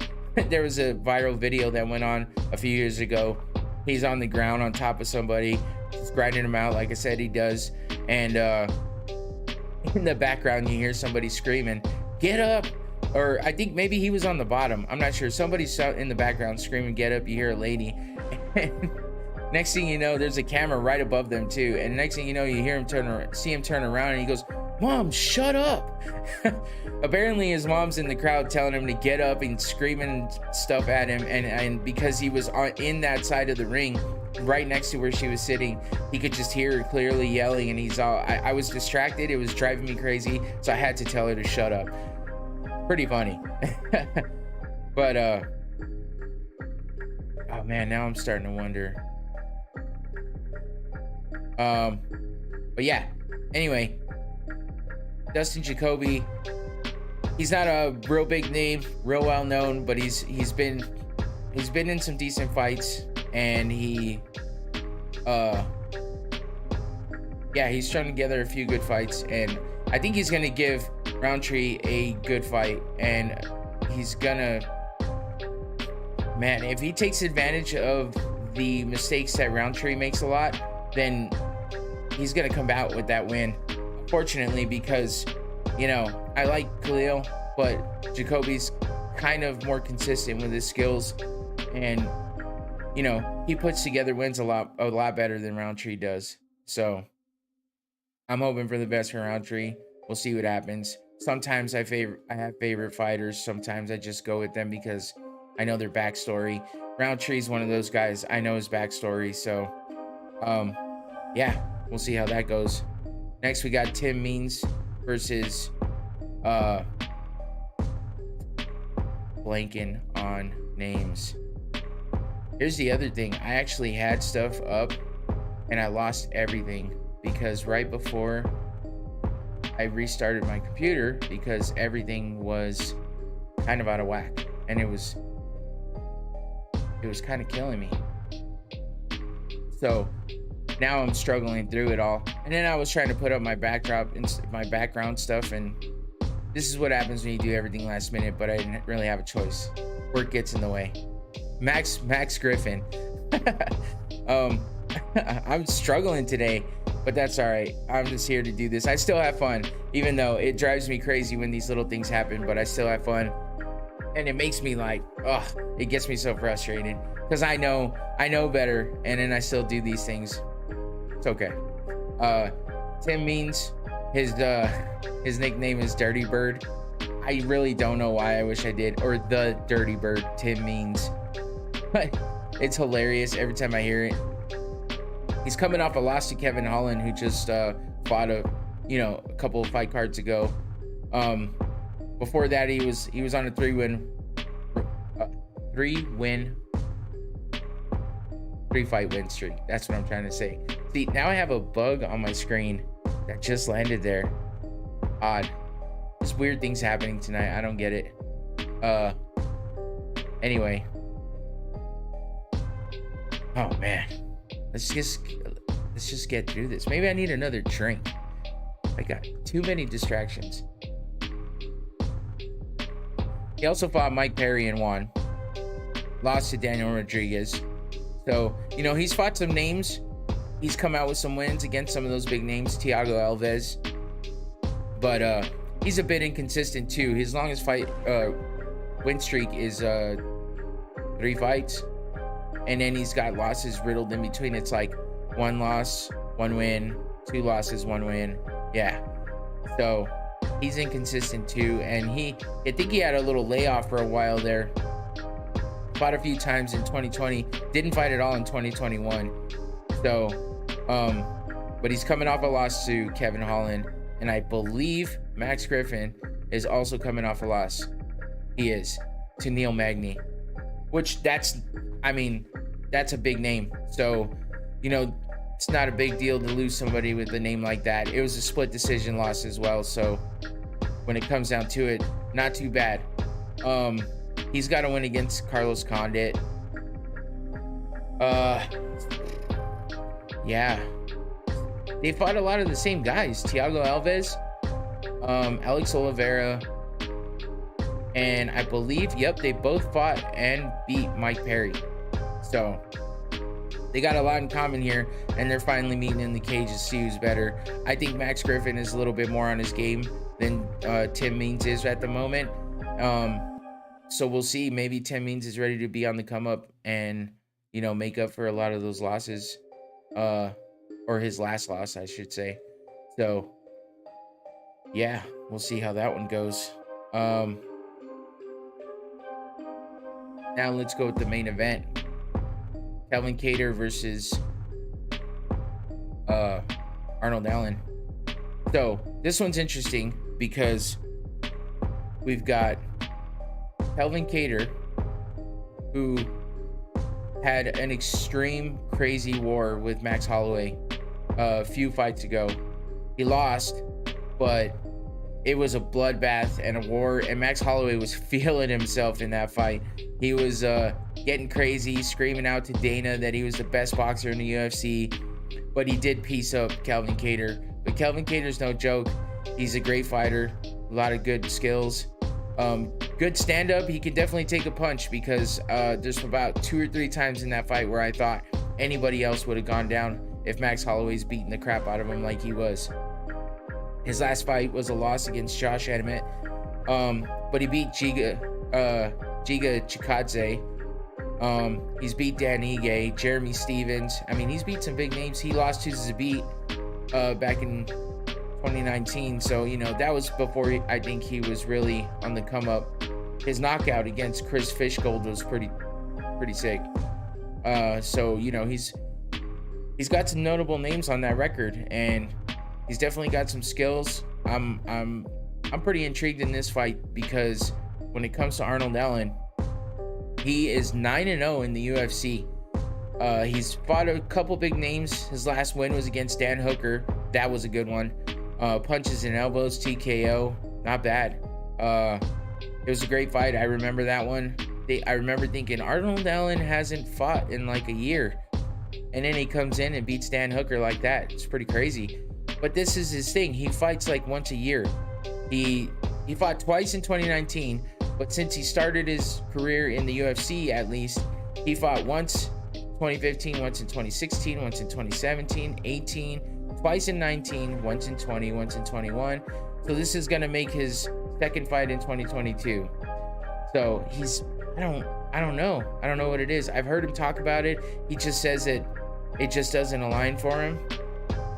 there was a viral video that went on a few years ago. He's on the ground on top of somebody, just grinding him out like I said he does. And in the background, you hear somebody screaming, "Get up!" Or I think maybe he was on the bottom. I'm not sure. Somebody's in the background screaming, "Get up!" You hear a lady. And next thing you know, there's a camera right above them too. And next thing you know, you hear him see him turn around, and he goes, "Mom, shut up." Apparently his mom's in the crowd telling him to get up and screaming stuff at him. And because he was in that side of the ring, right next to where she was sitting, he could just hear her clearly yelling. And he's all, I was distracted. It was driving me crazy. So I had to tell her to shut up. Pretty funny. But, oh man, now I'm starting to wonder. But yeah, anyway, Dustin Jacoby, he's not a real big name, real well known, but he's been in some decent fights, and he's strung together a few good fights, and I think he's gonna give Roundtree a good fight, and he's gonna, man, if he takes advantage of the mistakes that Roundtree makes a lot, then he's gonna come out with that win. Fortunately, because, you know, I like Khalil, but Jacoby's kind of more consistent with his skills, and, you know, he puts together wins a lot better than Roundtree does. So I'm hoping for the best for Roundtree. We'll see what happens. Sometimes I have favorite fighters. Sometimes I just go with them because I know their backstory. Roundtree's one of those guys. I know his backstory. So, yeah, we'll see how that goes. Next, we got Tim Means versus blanking on names. Here's the other thing. I actually had stuff up and I lost everything because right before I restarted my computer, because everything was kind of out of whack, and it was kind of killing me. So now I'm struggling through it all. And then I was trying to put up my backdrop and my background stuff, and this is what happens when you do everything last minute, but I didn't really have a choice. Work gets in the way. Max Griffin. I'm struggling today, but that's all right. I'm just here to do this. I still have fun, even though it drives me crazy when these little things happen, but I still have fun. And it makes me like, it gets me so frustrated because I know better, and then I still do these things. It's okay. Tim Means, his nickname is Dirty Bird. I really don't know why. I wish I did. Or the Dirty Bird, Tim Means. But it's hilarious every time I hear it. He's coming off a loss to Kevin Holland, who just fought a couple of fight cards ago. Before that, he was on a three-fight win streak. That's what I'm trying to say. See, now I have a bug on my screen that just landed there. Odd. There's weird things happening tonight. I don't get it. Anyway. Oh man. Let's just get through this. Maybe I need another drink. I got too many distractions. He also fought Mike Perry and won. Lost to Daniel Rodriguez. So, he's fought some names. He's come out with some wins against some of those big names. Thiago Alves. But he's a bit inconsistent too. His longest win streak is 3 fights. And then he's got losses riddled in between. It's like 1 loss, 1 win, 2 losses, 1 win. Yeah. So he's inconsistent too. And I think he had a little layoff for a while there. Fought a few times in 2020. Didn't fight at all in 2021. So, but he's coming off a loss to Kevin Holland. And I believe Max Griffin is also coming off a loss. He is, to Neil Magny. Which that's a big name. So, it's not a big deal to lose somebody with a name like that. It was a split decision loss as well. So when it comes down to it, not too bad. He's got to win against Carlos Condit. Yeah. They fought a lot of the same guys. Thiago Alves, Alex Oliveira, And I believe, yep, they both fought and beat Mike Perry. So they got a lot in common here, and they're finally meeting in the cage to see who's better. I think Max Griffin is a little bit more on his game than Tim Means is at the moment. So we'll see. Maybe Tim Means is ready to be on the come up and, make up for a lot of those losses, or his last loss, I should say. So yeah, we'll see how that one goes. Now let's go with the main event. Calvin Kattar versus Arnold Allen. So this one's interesting because we've got Calvin Kattar, who had an extreme crazy war with Max Holloway a few fights ago. He lost, but it was a bloodbath and a war, and Max Holloway was feeling himself in that fight. He was getting crazy, screaming out to Dana that he was the best boxer in the UFC, but he did piece up Calvin Kattar. But Calvin Kattar's no joke. He's a great fighter, a lot of good skills. Good stand-up. He can definitely take a punch, because there's about 2 or 3 times in that fight where I thought anybody else would have gone down if Max Holloway's beating the crap out of him like he was. His last fight was a loss against Josh Emmett, but he beat Giga Chikadze. He's beat Dan Ige, Jeremy Stevens. I mean, he's beat some big names. He lost to Zabit back in 2019. So, that was before I think he was really on the come up. His knockout against Chris Fishgold was pretty sick. So, he's got some notable names on that record, and he's definitely got some skills. I'm pretty intrigued in this fight, because when it comes to Arnold Allen, he is 9-0 in the UFC. He's fought a couple big names. His last win was against Dan Hooker. That was a good one. Punches and elbows, TKO, not bad. It was a great fight. I remember that one. I remember thinking, Arnold Allen hasn't fought in like a year, and then he comes in and beats Dan Hooker like that. It's pretty crazy. But this is his thing. He fights like once a year. He fought twice in 2019, but since he started his career in the UFC, at least, he fought once in 2015, once in 2016, once in 2017, 18, twice in 19, once in 20, once in 21. So this is going to make his second fight in 2022. So I don't know. I don't know what it is. I've heard him talk about it. He just says that it just doesn't align for him.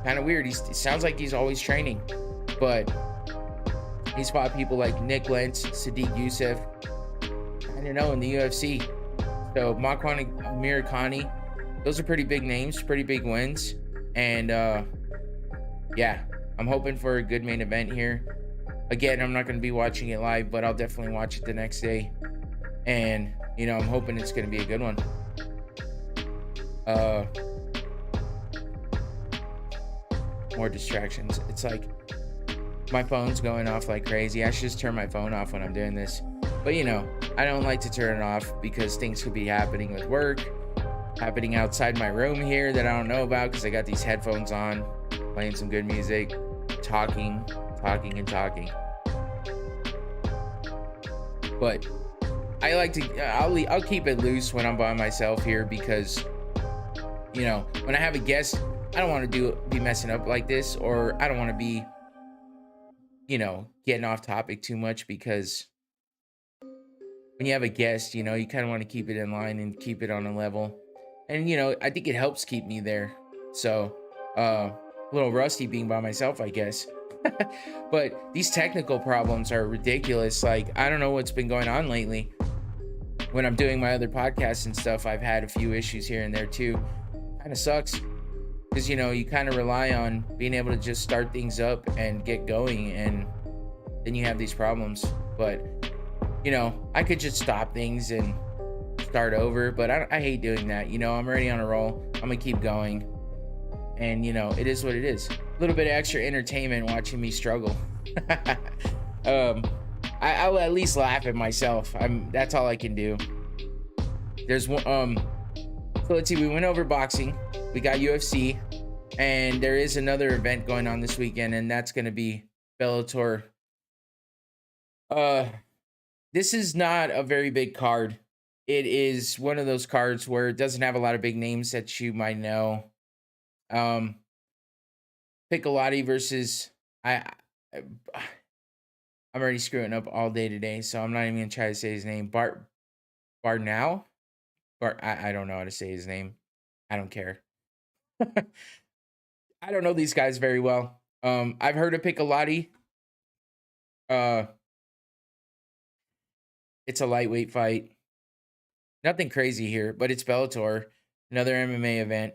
Kind of weird. It sounds like he's always training, but he's fought people like Nick Lentz, Sadiq Youssef, I don't know, in the UFC. So Makwan Amirkhani, those are pretty big names, pretty big wins. And yeah, I'm hoping for a good main event here. Again, I'm not going to be watching it live, but I'll definitely watch it the next day. And, I'm hoping it's going to be a good one. More distractions. It's like my phone's going off like crazy. I should just turn my phone off when I'm doing this. But I don't like to turn it off, because things could be happening with work, happening outside my room here that I don't know about, because I got these headphones on, playing some good music, talking. But I like to, I'll keep it loose when I'm by myself here, because, when I have a guest, I don't want to be messing up like this, or I don't want to be, getting off topic too much, because when you have a guest, you kind of want to keep it in line and keep it on a level. And, I think it helps keep me there. So, a little rusty being by myself, I guess. But these technical problems are ridiculous. Like, I don't know what's been going on lately. When I'm doing my other podcasts and stuff, I've had a few issues here and there too. Kind of sucks. Because, you kind of rely on being able to just start things up and get going, and then you have these problems. But, I could just stop things and start over, but I hate doing that. I'm already on a roll. I'm going to keep going. And, it is what it is. A little bit of extra entertainment watching me struggle. I'll at least laugh at myself. That's all I can do. There's one, so let's see, we went over boxing. We got UFC, and there is another event going on this weekend, and that's going to be Bellator This is not a very big card. It is one of those cards where it doesn't have a lot of big names that you might know. Um, Piccolotti versus I I'm already screwing up all day today, so I'm not even gonna try to say his name. Barnow? I don't know how to say his name. I don't care. I don't know these guys very well. I've heard of Piccolotti. Uh, it's a lightweight fight. Nothing crazy here, but it's Bellator, another MMA event.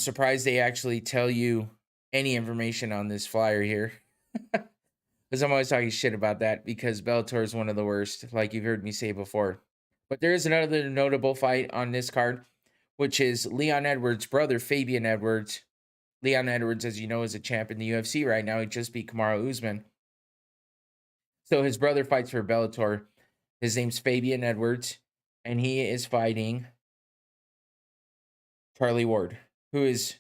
Surprised they actually tell you any information on this flyer here. Because I'm always talking shit about that because Bellator is one of the worst, like you've heard me say before. But there is another notable fight on this card, which is Leon Edwards' brother, Fabian Edwards. Leon Edwards, as you know, is a champ in the UFC right now. He just beat Kamaru Usman. So his brother fights for Bellator. His name's Fabian Edwards, and he is fighting Charlie Ward, who is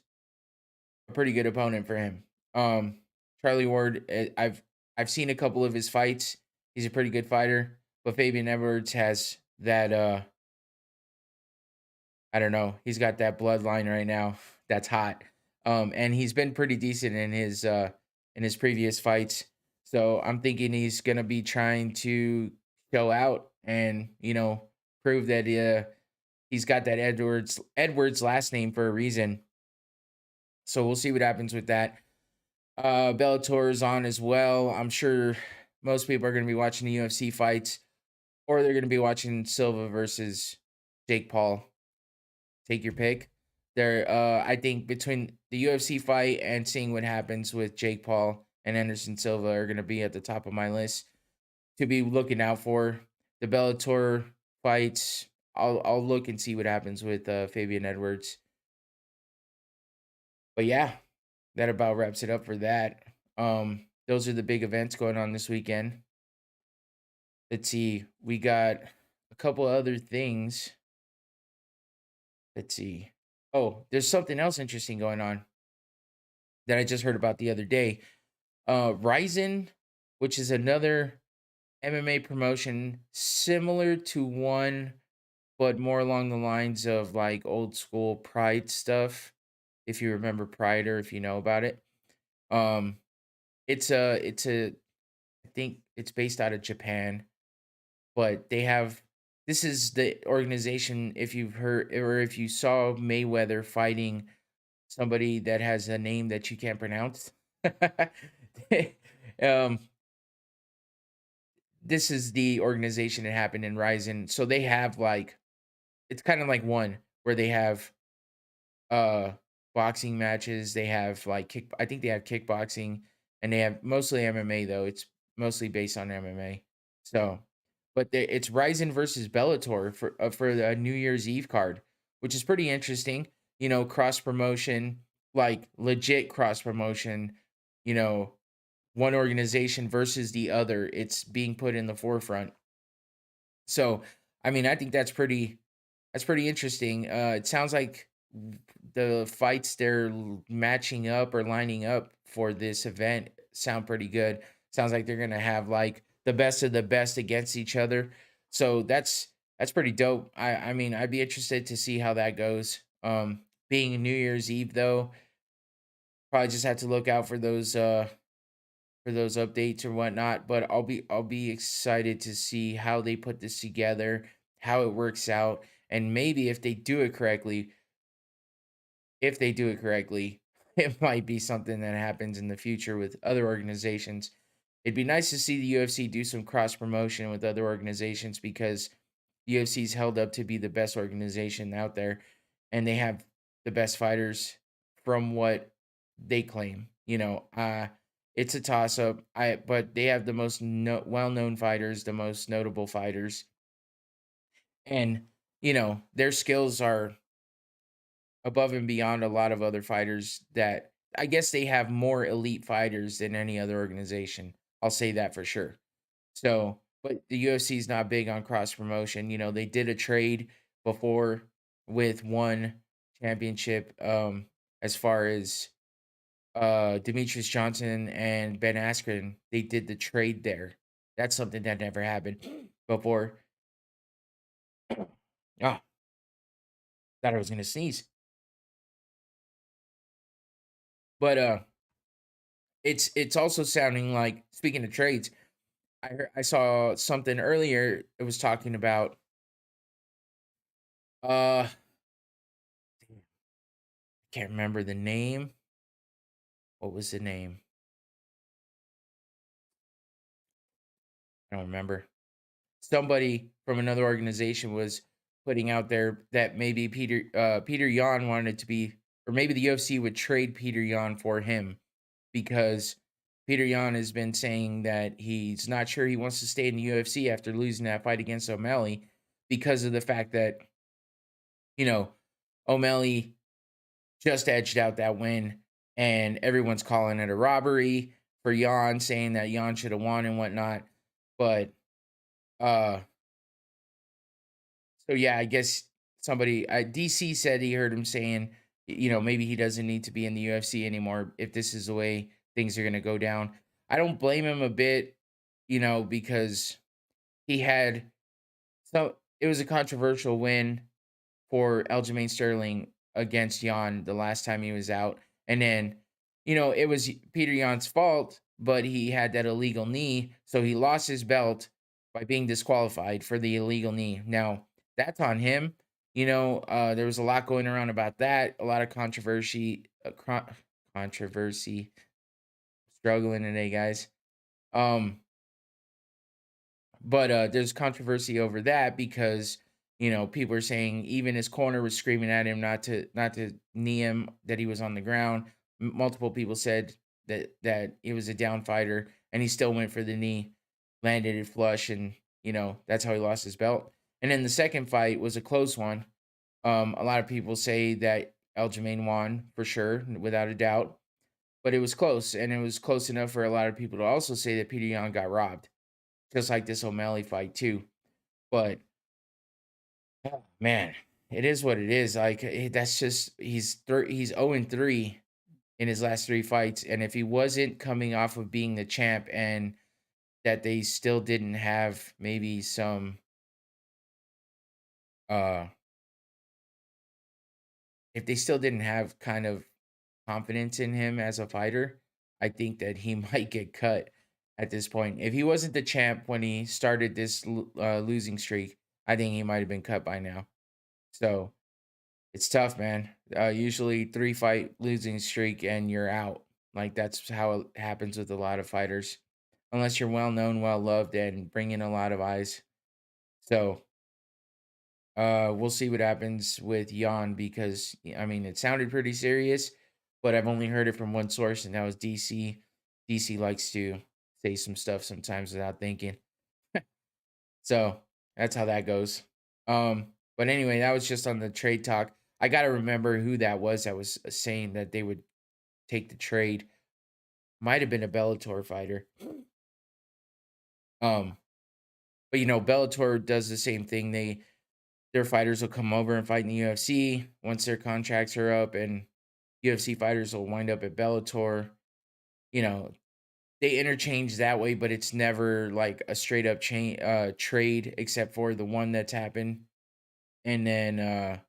a pretty good opponent for him. Um, Charlie Ward, I've seen a couple of his fights. He's a pretty good fighter, but Fabian Edwards has that I don't know, he's got that bloodline right now that's hot. And he's been pretty decent in his previous fights. So I'm thinking he's gonna be trying to show out and prove that he's got that Edwards last name for a reason. So we'll see what happens with that. Bellator is on as well. I'm sure most people are going to be watching the UFC fights, or they're going to be watching Silva versus Jake Paul. Take your pick. I think between the UFC fight and seeing what happens with Jake Paul and Anderson Silva are going to be at the top of my list to be looking out for. The Bellator fights, I'll look and see what happens with Fabian Edwards. But yeah, that about wraps it up for that. Those are the big events going on this weekend. Let's see. We got a couple other things. Let's see. Oh, there's something else interesting going on that I just heard about the other day. Ryzen, which is another MMA promotion similar to one, but more along the lines of like old school Pride stuff. If you remember Pride or if you know about it. Um, it's a I think it's based out of Japan, but they have this is the organization if you've heard or if you saw Mayweather fighting somebody that has a name that you can't pronounce. um this is the organization that happened in Ryzen. So they have like it's kind of like one where they have uh boxing matches, they have like I think they have kickboxing and they have mostly MMA though. It's mostly based on MMA. So, but it's Ryzen versus Bellator for the New Year's Eve card, which is pretty interesting. Cross promotion, like legit cross promotion. You know, one organization versus the other. It's being put in the forefront. So, I mean, I think that's pretty interesting. It sounds like the fights they're matching up or lining up for this event sound pretty good. Sounds like they're gonna have like the best of the best against each other. So that's pretty dope. I mean, I'd be interested to see how that goes. Being New Year's Eve though, probably just have to look out for those updates or whatnot. But I'll be excited to see how they put this together, how it works out, and maybe if they do it correctly, it might be something that happens in the future with other organizations. It'd be nice to see the UFC do some cross promotion with other organizations because the UFC is held up to be the best organization out there, and they have the best fighters from what they claim. It's a toss up. But they have the most well known fighters, the most notable fighters, and their skills are above and beyond a lot of other fighters that I guess they have more elite fighters than any other organization. I'll say that for sure. So, but the UFC is not big on cross promotion. They did a trade before with one championship as far as Demetrius Johnson and Ben Askren, they did the trade there. That's something that never happened. before. Ah, thought I was gonna sneeze. But it's also sounding like, speaking of trades, I saw something earlier. It was talking about uh can't remember the name. What was the name? I don't remember. Somebody from another organization was putting out there that maybe Peter Yan wanted to be, or maybe the UFC would trade Peter Yan for him, because Peter Yan has been saying that he's not sure he wants to stay in the UFC after losing that fight against O'Malley, because of the fact that, you know, O'Malley just edged out that win, and everyone's calling it a robbery for Yan, saying that Yan should have won and whatnot. But uh so yeah, I guess somebody, DC said he heard him saying, maybe he doesn't need to be in the UFC anymore if this is the way things are going to go down. I don't blame him a bit, because he had, so it was a controversial win for Aljamain Sterling against Jan the last time he was out. And then, it was Peter Yan's fault, but he had that illegal knee. So he lost his belt by being disqualified for the illegal knee. Now, that's on him. There was a lot going around about that, a lot of controversy, controversy, struggling today, guys. Um, but there's controversy over that because people are saying even his corner was screaming at him not to knee him, that he was on the ground. Multiple people said that it was a down fighter, and he still went for the knee, landed it flush, and that's how he lost his belt. And then the second fight was a close one. A lot of people say that Aljamain won for sure, without a doubt, but it was close, and it was close enough for a lot of people to also say that Peter Yan got robbed, just like this O'Malley fight too. But oh, man, it is what it is. Like, that's just, he's 0-3 in his last 3 fights, and if he wasn't coming off of being the champ, and that they still didn't have maybe some uh if they still didn't have kind of confidence in him as a fighter, I think that he might get cut at this point. If he wasn't the champ when he started this losing streak, I think he might have been cut by now. So it's tough, man. Usually 3 fight losing streak and you're out. Like, that's how it happens with a lot of fighters, unless you're well known, well loved, and bring in a lot of eyes. So we'll see what happens with Jan, because I mean, it sounded pretty serious, but I've only heard it from one source, and that was DC. DC likes to say some stuff sometimes without thinking. So that's how that goes. But anyway, that was just on the trade talk. I gotta remember who that was saying that they would take the trade. Might have been a Bellator fighter. Um, but Bellator does the same thing. Their fighters will come over and fight in the UFC once their contracts are up, and UFC fighters will wind up at Bellator. You know, they interchange that way, but it's never like a straight up trade, except for the one that's happened. And then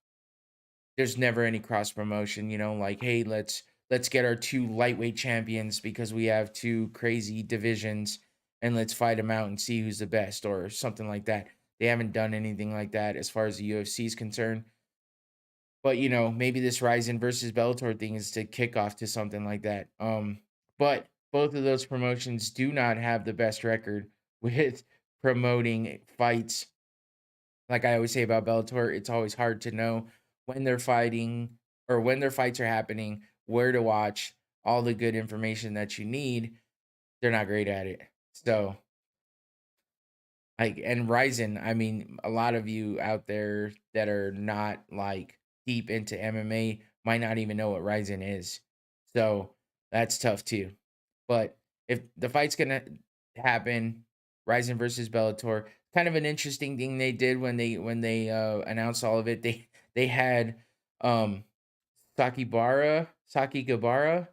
there's never any cross promotion, like, hey, let's get our 2 lightweight champions because we have 2 crazy divisions, and let's fight them out and see who's the best, or something like that. They haven't done anything like that as far as the UFC is concerned. But maybe this Ryzen versus Bellator thing is to kick off to something like that. But both of those promotions do not have the best record with promoting fights. Like I always say about Bellator, it's always hard to know when they're fighting, or when their fights are happening, where to watch, all the good information that you need. They're not great at it. So, like, and Ryzen, I mean, a lot of you out there that are not like deep into MMA might not even know what Ryzen is. So that's tough too. But if the fight's gonna happen, Ryzen versus Bellator, kind of an interesting thing they did when they announced all of it. They had um Saki Gabara,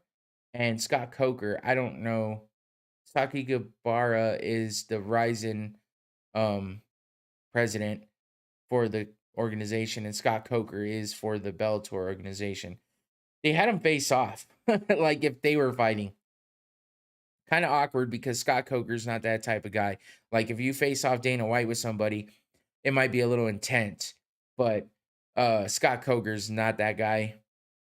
and Scott Coker. I don't know. Saki Gabara is the Ryzen president for the organization, and Scott Coker is for the Bellator organization. They had them face off, like if they were fighting. Kind of awkward because Scott Coker's not that type of guy. Like if you face off Dana White with somebody, it might be a little intense, but Scott Coker's not that guy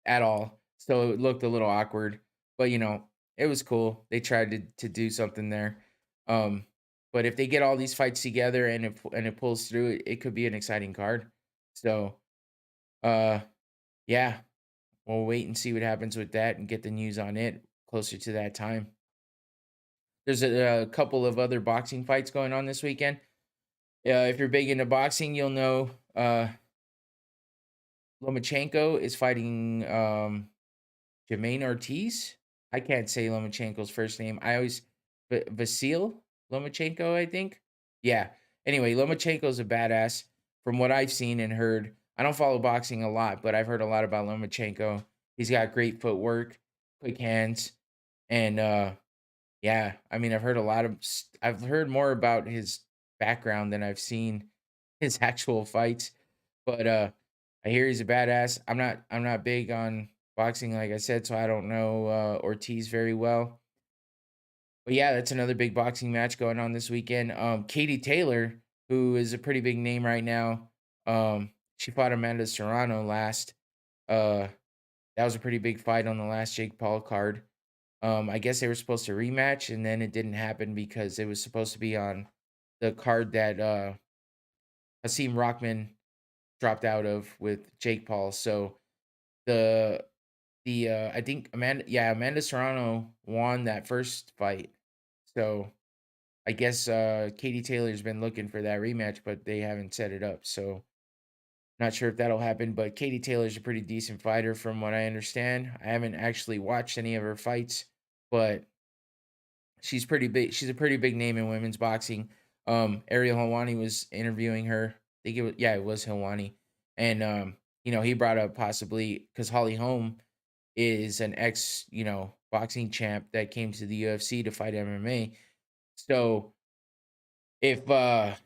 at all. So it looked a little awkward, but it was cool. They tried to do something there. Um, but if they get all these fights together and it pulls through, it could be an exciting card. So uh yeah, we'll wait and see what happens with that and get the news on it closer to that time. There's a couple of other boxing fights going on this weekend. If you're big into boxing, you'll know Lomachenko is fighting Jermaine Ortiz. I can't say Lomachenko's first name. I always Vasil Lomachenko, I think. Yeah. Anyway, Lomachenko's a badass from what I've seen and heard. I don't follow boxing a lot, but I've heard a lot about Lomachenko. He's got great footwork, quick hands, and yeah, I mean, I've heard more about his background than I've seen his actual fights, but I hear he's a badass. I'm not big on boxing, like I said, so I don't know Ortiz very well. But yeah, that's another big boxing match going on this weekend. Katie Taylor, who is a pretty big name right now, she fought Amanda Serrano last. Uh, that was a pretty big fight on the last Jake Paul card. I guess they were supposed to rematch, and then it didn't happen because it was supposed to be on the card that Hakeem Rockman dropped out of with Jake Paul. So the I think Amanda Serrano won that first fight. So I guess Katie Taylor's been looking for that rematch, but they haven't set it up. So not sure if that'll happen. But Katie Taylor's a pretty decent fighter, from what I understand. I haven't actually watched any of her fights, but she's pretty big. She's a pretty big name in women's boxing. Ariel Helwani was interviewing her. I think it was Helwani, and he brought up possibly because Holly Holm is an ex, boxing champ that came to the UFC to fight MMA. So if I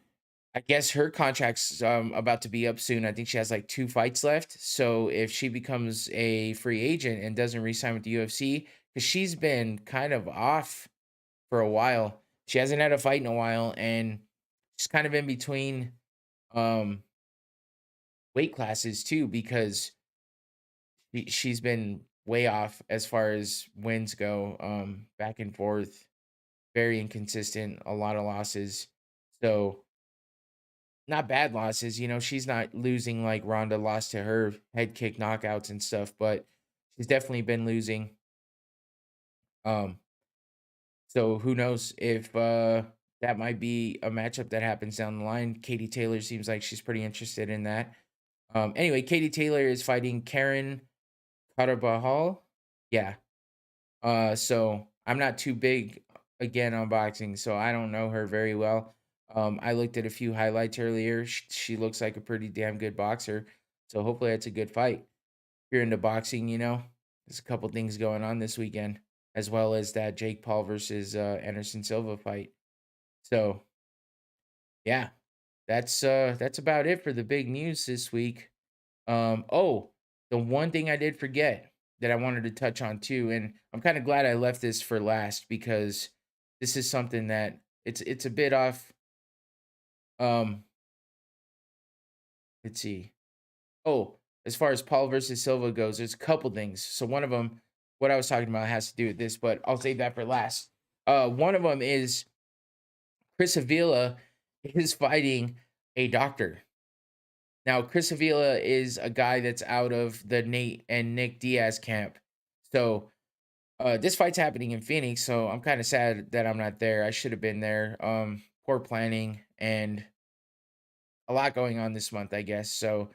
guess her contract's about to be up soon. I think she has like 2 fights left. So if she becomes a free agent and doesn't re-sign with the UFC, because she's been kind of off for a while. She hasn't had a fight in a while, and she's kind of in between um weight classes too, because she's been way off as far as wins go, back and forth, very inconsistent, a lot of losses. So not bad losses, she's not losing like Ronda lost to her head kick knockouts and stuff, but she's definitely been losing. Um, So who knows if that might be a matchup that happens down the line. Katie Taylor seems like she's pretty interested in that. Anyway, Katie Taylor is fighting Karen Carabajal. Yeah. So I'm not too big again on boxing, so I don't know her very well. I looked at a few highlights earlier. She looks like a pretty damn good boxer. So hopefully it's a good fight. If you're into boxing, there's a couple things going on this weekend, as well as that Jake Paul versus Anderson Silva fight. So yeah, that's about it for the big news this week. Oh, the one thing I did forget that I wanted to touch on too, and I'm kind of glad I left this for last because this is something that it's a bit off. Um, let's see. Oh, as far as Paul versus Silva goes, there's a couple things. So one of them, what I was talking about, has to do with this, but I'll save that for last. One of them is Chris Avila is fighting a doctor. Now, Chris Avila is a guy that's out of the Nate and Nick Diaz camp. So this fight's happening in Phoenix, so I'm kind of sad that I'm not there. I should have been there. Poor planning and a lot going on this month, I guess. So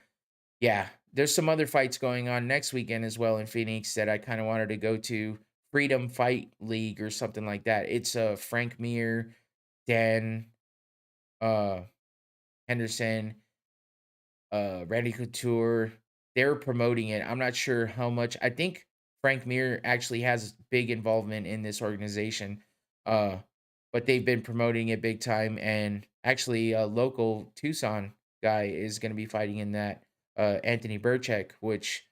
yeah, there's some other fights going on next weekend as well in Phoenix that I kind of wanted to go to. Freedom Fight League or something like that. It's Frank Mir, Dan, uh, Henderson, Randy Couture. They're promoting it. I'm not sure how much. I think Frank Mir actually has big involvement in this organization. Uh, but they've been promoting it big time, and actually a local Tucson guy is going to be fighting in that, Anthony Burchek, which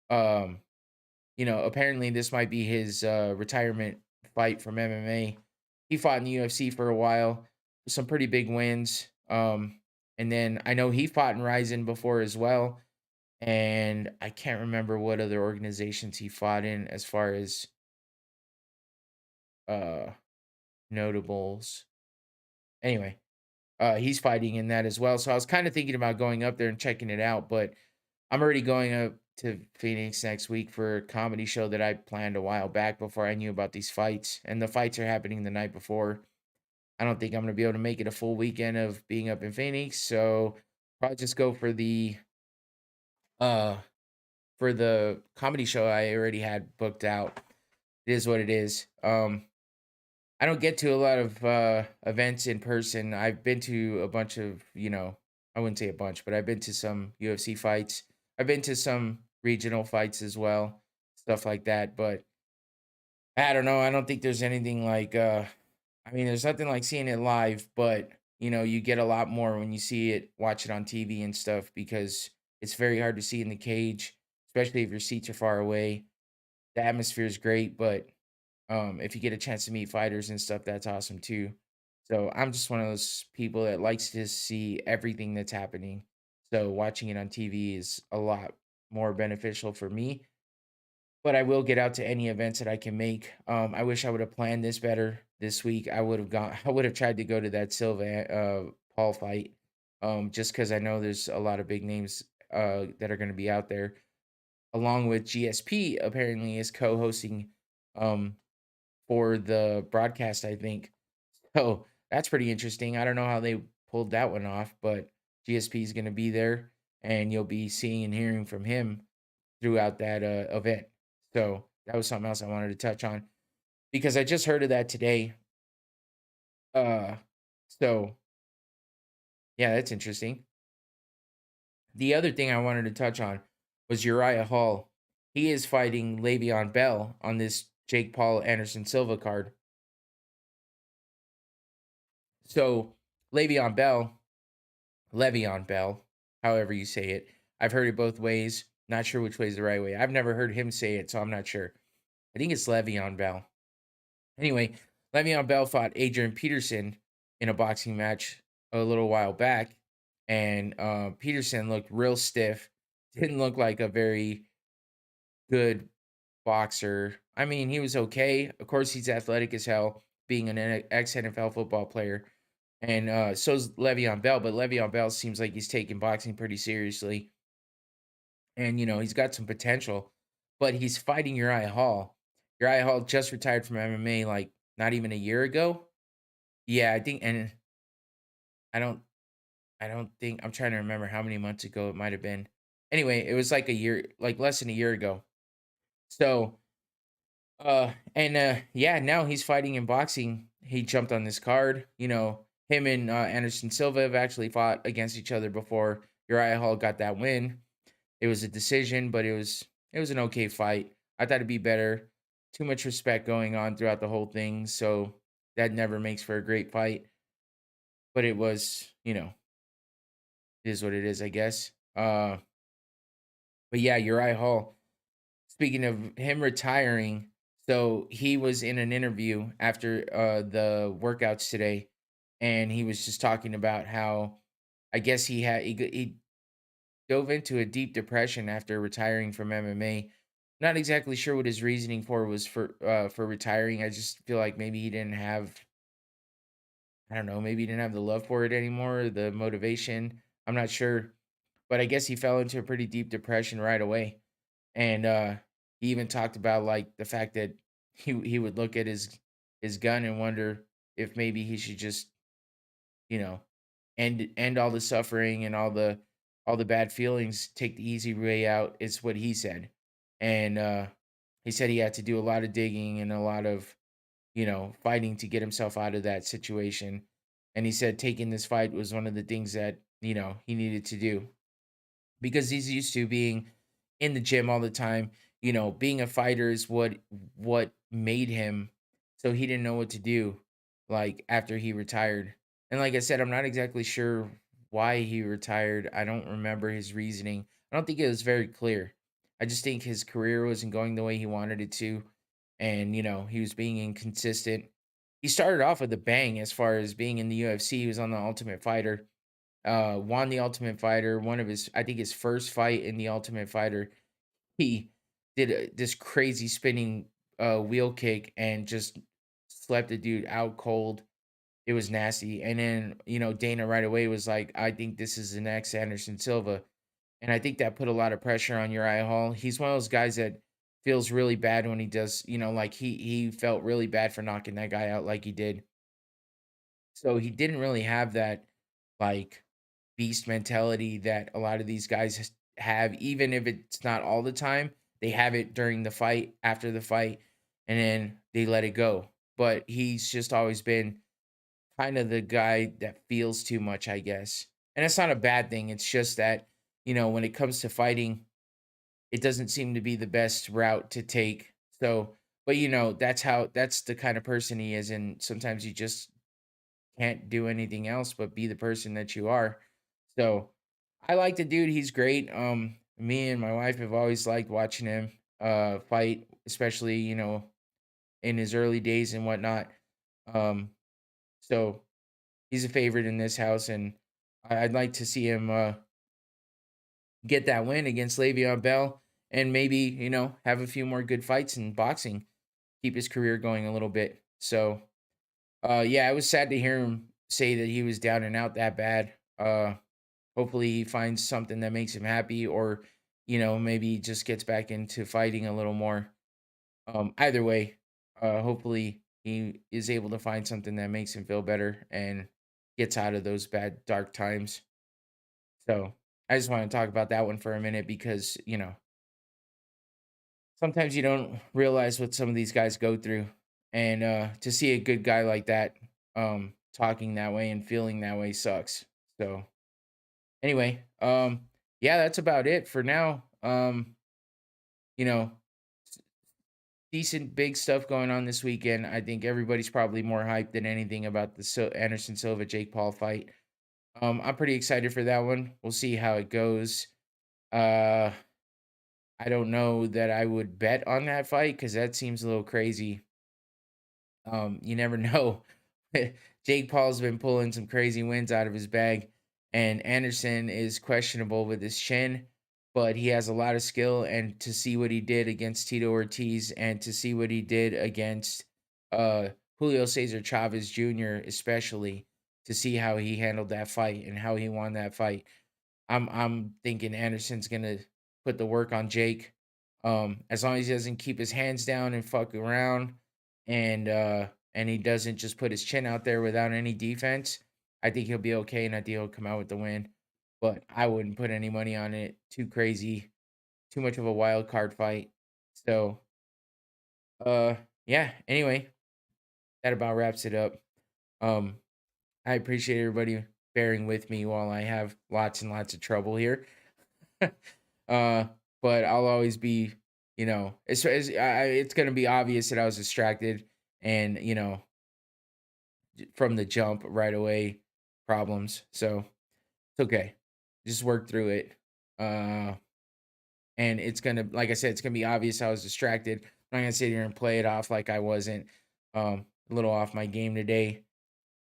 um apparently this might be his retirement fight from MMA. He fought in the UFC for a while, some pretty big wins. And then I know he fought in Ryzen before as well. And I can't remember what other organizations he fought in as far as uh notables. Anyway, he's fighting in that as well. So I was kind of thinking about going up there and checking it out, but I'm already going up to Phoenix next week for a comedy show that I planned a while back before I knew about these fights. And the fights are happening the night before. I don't think I'm going to be able to make it a full weekend of being up in Phoenix. So probably just go uh for the comedy show I already had booked out. It is what it is. I don't get to a lot of events in person. I've been to a bunch of, I wouldn't say a bunch, but I've been to some UFC fights. I've been to some regional fights as well, stuff like that. But I don't know. I don't think there's anything like, I mean, there's nothing like seeing it live, but you get a lot more when you see it, watch it on TV and stuff because it's very hard to see in the cage, especially if your seats are far away. The atmosphere is great, but if you get a chance to meet fighters and stuff, that's awesome too. So I'm just one of those people that likes to see everything that's happening. So watching it on TV is a lot more beneficial for me. But I will get out to any events that I can make. I wish I would have planned this better this week. I would have gone. I would have tried to go to that Silva Paul fight, just because I know there's a lot of big names that are going to be out there, along with GSP. Apparently, is co-hosting um, for the broadcast, I think. So that's pretty interesting. I don't know how they pulled that one off, but GSP is going to be there, and you'll be seeing and hearing from him throughout that event. So that was something else I wanted to touch on because I just heard of that today. Uh, so yeah, that's interesting. The other thing I wanted to touch on was Uriah Hall. He is fighting Le'Veon Bell on this Jake Paul Anderson Silva card. So Le'Veon Bell, however you say it. I've heard it both ways. Not sure which way is the right way. I've never heard him say it, so I'm not sure. I think it's Le'Veon Bell. Anyway, Le'Veon Bell fought Adrian Peterson in a boxing match a little while back, and Peterson looked real stiff. Didn't look like a very good boxer. I mean, he was okay. Of course, he's athletic as hell, being an ex NFL football player. And so's Le'Veon Bell, but Le'Veon Bell seems like he's taking boxing pretty seriously. And, he's got some potential, but he's fighting Uriah Hall. Uriah Hall just retired from MMA like not even a year ago. Yeah, I think, and I don't, I don't think, I'm trying to remember how many months ago it might have been. Anyway, it was like a year, like less than a year ago. So, and yeah, now he's fighting in boxing. He jumped on this card. Him and Anderson Silva have actually fought against each other before. Uriah Hall got that win. It was a decision, but it was an okay fight. I thought it'd be better. Too much respect going on throughout the whole thing, so that never makes for a great fight. But it was, it is what it is, I guess. But yeah, Uriah Hall. Speaking of him retiring, so he was in an interview after the workouts today, and he was just talking about how I guess he dove into a deep depression after retiring from MMA. Not exactly sure what his reasoning for retiring. I just feel like maybe he didn't have, I don't know, maybe he didn't have the love for it anymore, the motivation. I'm not sure, but I guess he fell into a pretty deep depression right away. And he even talked about like the fact that he would look at his gun and wonder if maybe he should just, you know, end all the suffering and all the bad feelings, take the easy way out, is what he said. And he said he had to do a lot of digging and a lot of, fighting to get himself out of that situation. And he said taking this fight was one of the things that, he needed to do because he's used to being in the gym all the time. Being a fighter is what made him, so he didn't know what to do like after he retired. And like I said, I'm not exactly sure why he retired. I don't remember his reasoning. I don't think it was very clear. I just think his career wasn't going the way he wanted it to. And, he was being inconsistent. He started off with a bang as far as being in the UFC. He was on the Ultimate Fighter, won the Ultimate Fighter. One of his, I think his first fight in the Ultimate Fighter, he did this crazy spinning wheel kick and just slept the dude out cold. It was nasty. And then, Dana right away was like, I think this is the next Anderson Silva. And I think that put a lot of pressure on Uriah Hall. He's one of those guys that feels really bad when he does, like he felt really bad for knocking that guy out like he did. So he didn't really have that like beast mentality that a lot of these guys have, even if it's not all the time. They have it during the fight, after the fight, and then they let it go. But he's just always been kind of the guy that feels too much, I guess. And it's not a bad thing. It's just that, when it comes to fighting, it doesn't seem to be the best route to take. So, but that's the kind of person he is. And sometimes you just can't do anything else but be the person that you are. So I like the dude. He's great. Me and my wife have always liked watching him fight, especially, in his early days and whatnot. Um, so he's a favorite in this house, and I'd like to see him get that win against Le'Veon Bell, and maybe have a few more good fights in boxing, keep his career going a little bit. So, yeah, it was sad to hear him say that he was down and out that bad. Hopefully, he finds something that makes him happy, or maybe he just gets back into fighting a little more. Either way, hopefully he is able to find something that makes him feel better and gets out of those bad dark times. So I just want to talk about that one for a minute because, sometimes you don't realize what some of these guys go through. And to see a good guy like that talking that way and feeling that way sucks. So anyway, yeah, that's about it for now. You know, decent big stuff going on this weekend. I think everybody's probably more hyped than anything about the Anderson Silva Jake Paul fight. I'm pretty excited for that one. We'll see how it goes. Uh, I don't know that I would bet on that fight because that seems a little crazy. You never know. Jake Paul's been pulling some crazy wins out of his bag, and Anderson is questionable with his chin, but he has a lot of skill. And to see what he did against Tito Ortiz, and to see what he did against uh, Julio Cesar Chavez Jr., especially to see how he handled that fight and how he won that fight, I'm thinking Anderson's gonna put the work on Jake. As long as he doesn't keep his hands down and fuck around, and he doesn't just put his chin out there without any defense, I think he'll be okay, and I think he'll come out with the win. But I wouldn't put any money on it. Too crazy, too much of a wild card fight. So, uh, yeah. Anyway, that about wraps it up. Um, I appreciate everybody bearing with me while I have lots and lots of trouble here. uh, but I'll always be, it's gonna be obvious that I was distracted, and from the jump right away problems. So it's okay. Just work through it. Uh, and it's gonna, like I said, it's gonna be obvious I was distracted. I'm not gonna sit here and play it off like I wasn't a little off my game today.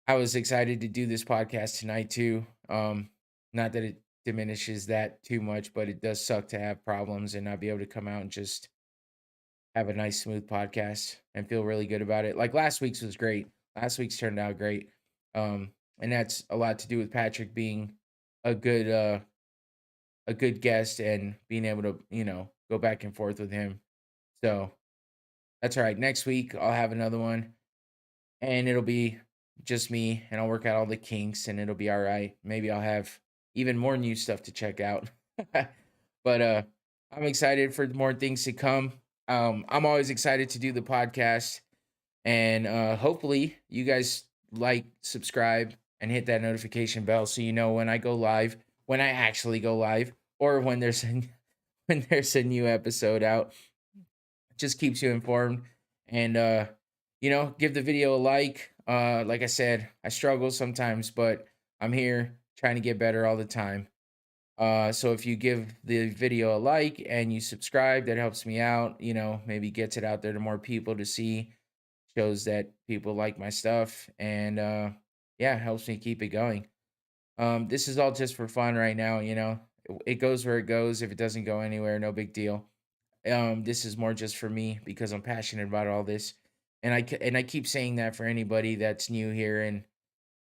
I was excited to do this podcast tonight too. Not that it diminishes that too much, but it does suck to have problems and not be able to come out and just have a nice smooth podcast and feel really good about it. Like last week's was great. Last week's turned out great. And that's a lot to do with Patrick being a good uh a good guest and being able to, go back and forth with him. So that's all right. Next week I'll have another one, and it'll be just me, and I'll work out all the kinks, and it'll be all right. Maybe I'll have even more new stuff to check out. But I'm excited for more things to come. I'm always excited to do the podcast, and hopefully you guys like, subscribe, and hit that notification bell so you know when I go live, when I actually go live, or when there's a when there's a new episode out. Just keeps you informed. And give the video a like. Like I said, I struggle sometimes, but I'm here trying to get better all the time. So if you give the video a like and you subscribe, that helps me out. Maybe gets it out there to more people to see, shows that people like my stuff, and yeah, helps me keep it going. This is all just for fun right now. It goes where it goes. If it doesn't go anywhere, no big deal. This is more just for me because I'm passionate about all this, and I keep saying that for anybody that's new here, and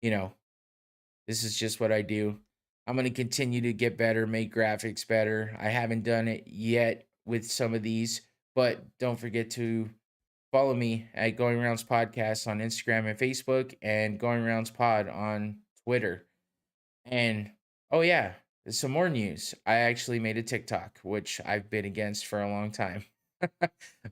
you know, this is just what I do. I'm gonna continue to get better, make graphics better. I haven't done it yet with some of these, but don't forget to follow me at Going Rounds Podcast on Instagram and Facebook, and Going Rounds Pod on Twitter. And oh yeah, there's some more news. I actually made a TikTok, which I've been against for a long time.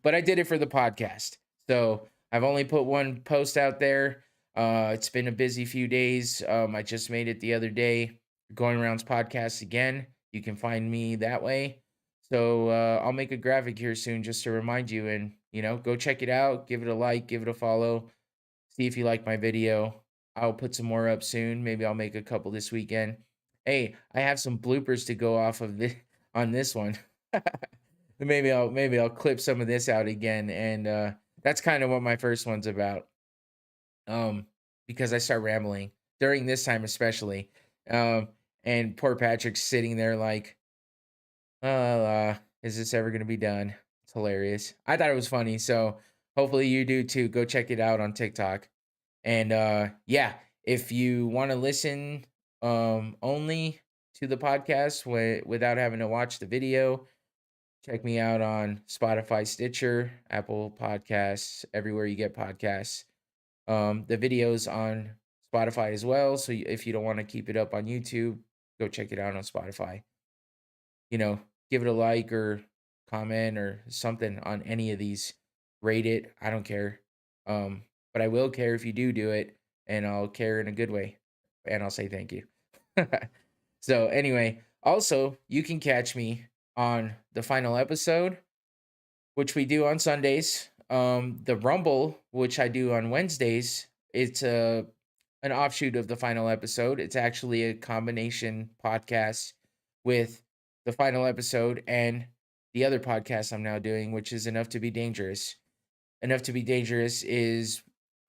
But I did it for the podcast. So I've only put one post out there. It's been a busy few days. I just made it the other day. Going Rounds Podcast again. You can find me that way. So I'll make a graphic here soon just to remind you, and go check it out. Give it a like, give it a follow. See if you like my video. I'll put some more up soon. Maybe I'll make a couple this weekend. Hey, I have some bloopers to go off of this on this one. Maybe I'll clip some of this out again, and that's kind of what my first one's about. Because I start rambling during this time especially. Um, and poor Patrick's sitting there like, is this ever gonna be done? It's hilarious. I thought it was funny, so hopefully you do too. Go check it out on TikTok. And yeah, if you want to listen only to the podcast without having to watch the video, check me out on Spotify, Stitcher, Apple Podcasts, everywhere you get podcasts. The videos on Spotify as well. So if you don't want to keep it up on YouTube, go check it out on Spotify. You know, give it a like or comment or something on any of these. Rate it. I don't care. But I will care if you do it, and I'll care in a good way, and I'll say thank you. So anyway, also you can catch me on the final episode, which we do on Sundays. The Rumble, which I do on Wednesdays, it's an offshoot of the final episode. It's actually a combination podcast with the final episode and the other podcast I'm now doing, which is Enough to Be Dangerous. Enough to Be Dangerous is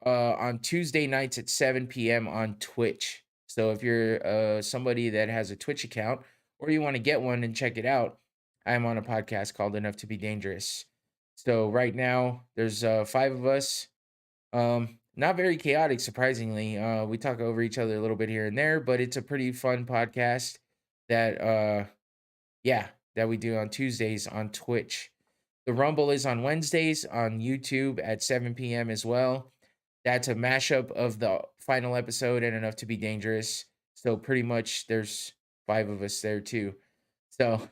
on Tuesday nights at 7 p.m. on Twitch. So if you're somebody that has a Twitch account or you want to get one and check it out, I'm on a podcast called Enough to Be Dangerous. So right now there's 5 of us. Not very chaotic, surprisingly. We talk over each other a little bit here and there, but it's a pretty fun podcast that yeah, that we do on Tuesdays on Twitch. The Rumble is on Wednesdays on YouTube at 7 p.m. as well. That's a mashup of the final episode and Enough to Be Dangerous. So pretty much there's 5 of us there too. So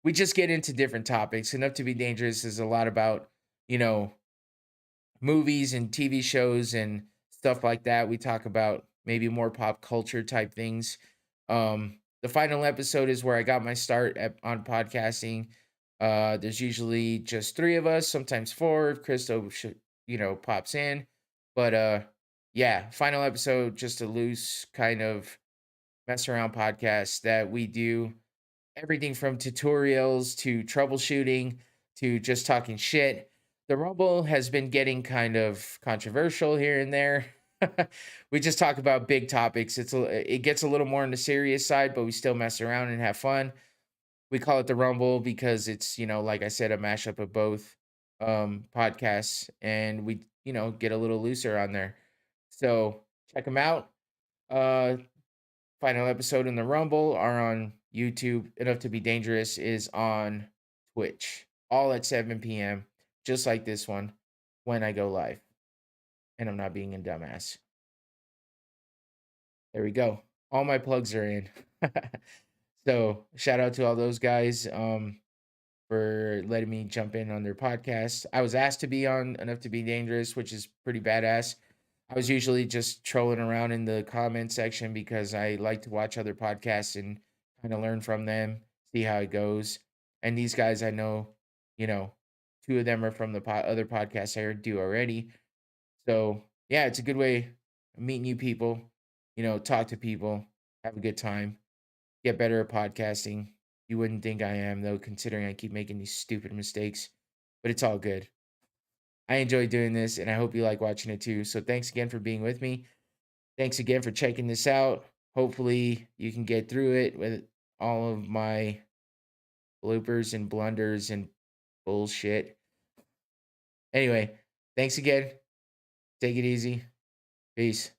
we just get into different topics. Enough to Be Dangerous is a lot about, you know, movies and TV shows and stuff like that. We talk about maybe more pop culture type things. The final episode is where I got my start on podcasting. There's usually just 3 of us, sometimes 4 if Christo pops in. But yeah, final episode, just a loose kind of mess around podcast that we do everything from tutorials to troubleshooting to just talking shit. The Rumble has been getting kind of controversial here and there. We just talk about big topics. It gets a little more on the serious side, but we still mess around and have fun. We call it the Rumble because it's, like I said, a mashup of both podcasts, and we, get a little looser on there. So check them out. Uh Final episode in the Rumble are on YouTube. Enough to Be Dangerous is on Twitch, all at 7 p.m., just like this one when I go live. And I'm not being a dumbass. There we go. All my plugs are in. So shout out to all those guys for letting me jump in on their podcast. I was asked to be on Enough to Be Dangerous, which is pretty badass. I was usually just trolling around in the comment section because I like to watch other podcasts and kind of learn from them, see how it goes. And these guys, I know, 2 of them are from the other podcasts I do already. So yeah, it's a good way of meeting new people, talk to people, have a good time, get better at podcasting. You wouldn't think I am, though, considering I keep making these stupid mistakes, but it's all good. I enjoy doing this, and I hope you like watching it too. So thanks again for being with me. Thanks again for checking this out. Hopefully, you can get through it with all of my bloopers and blunders and bullshit. Anyway, thanks again. Take it easy. Peace.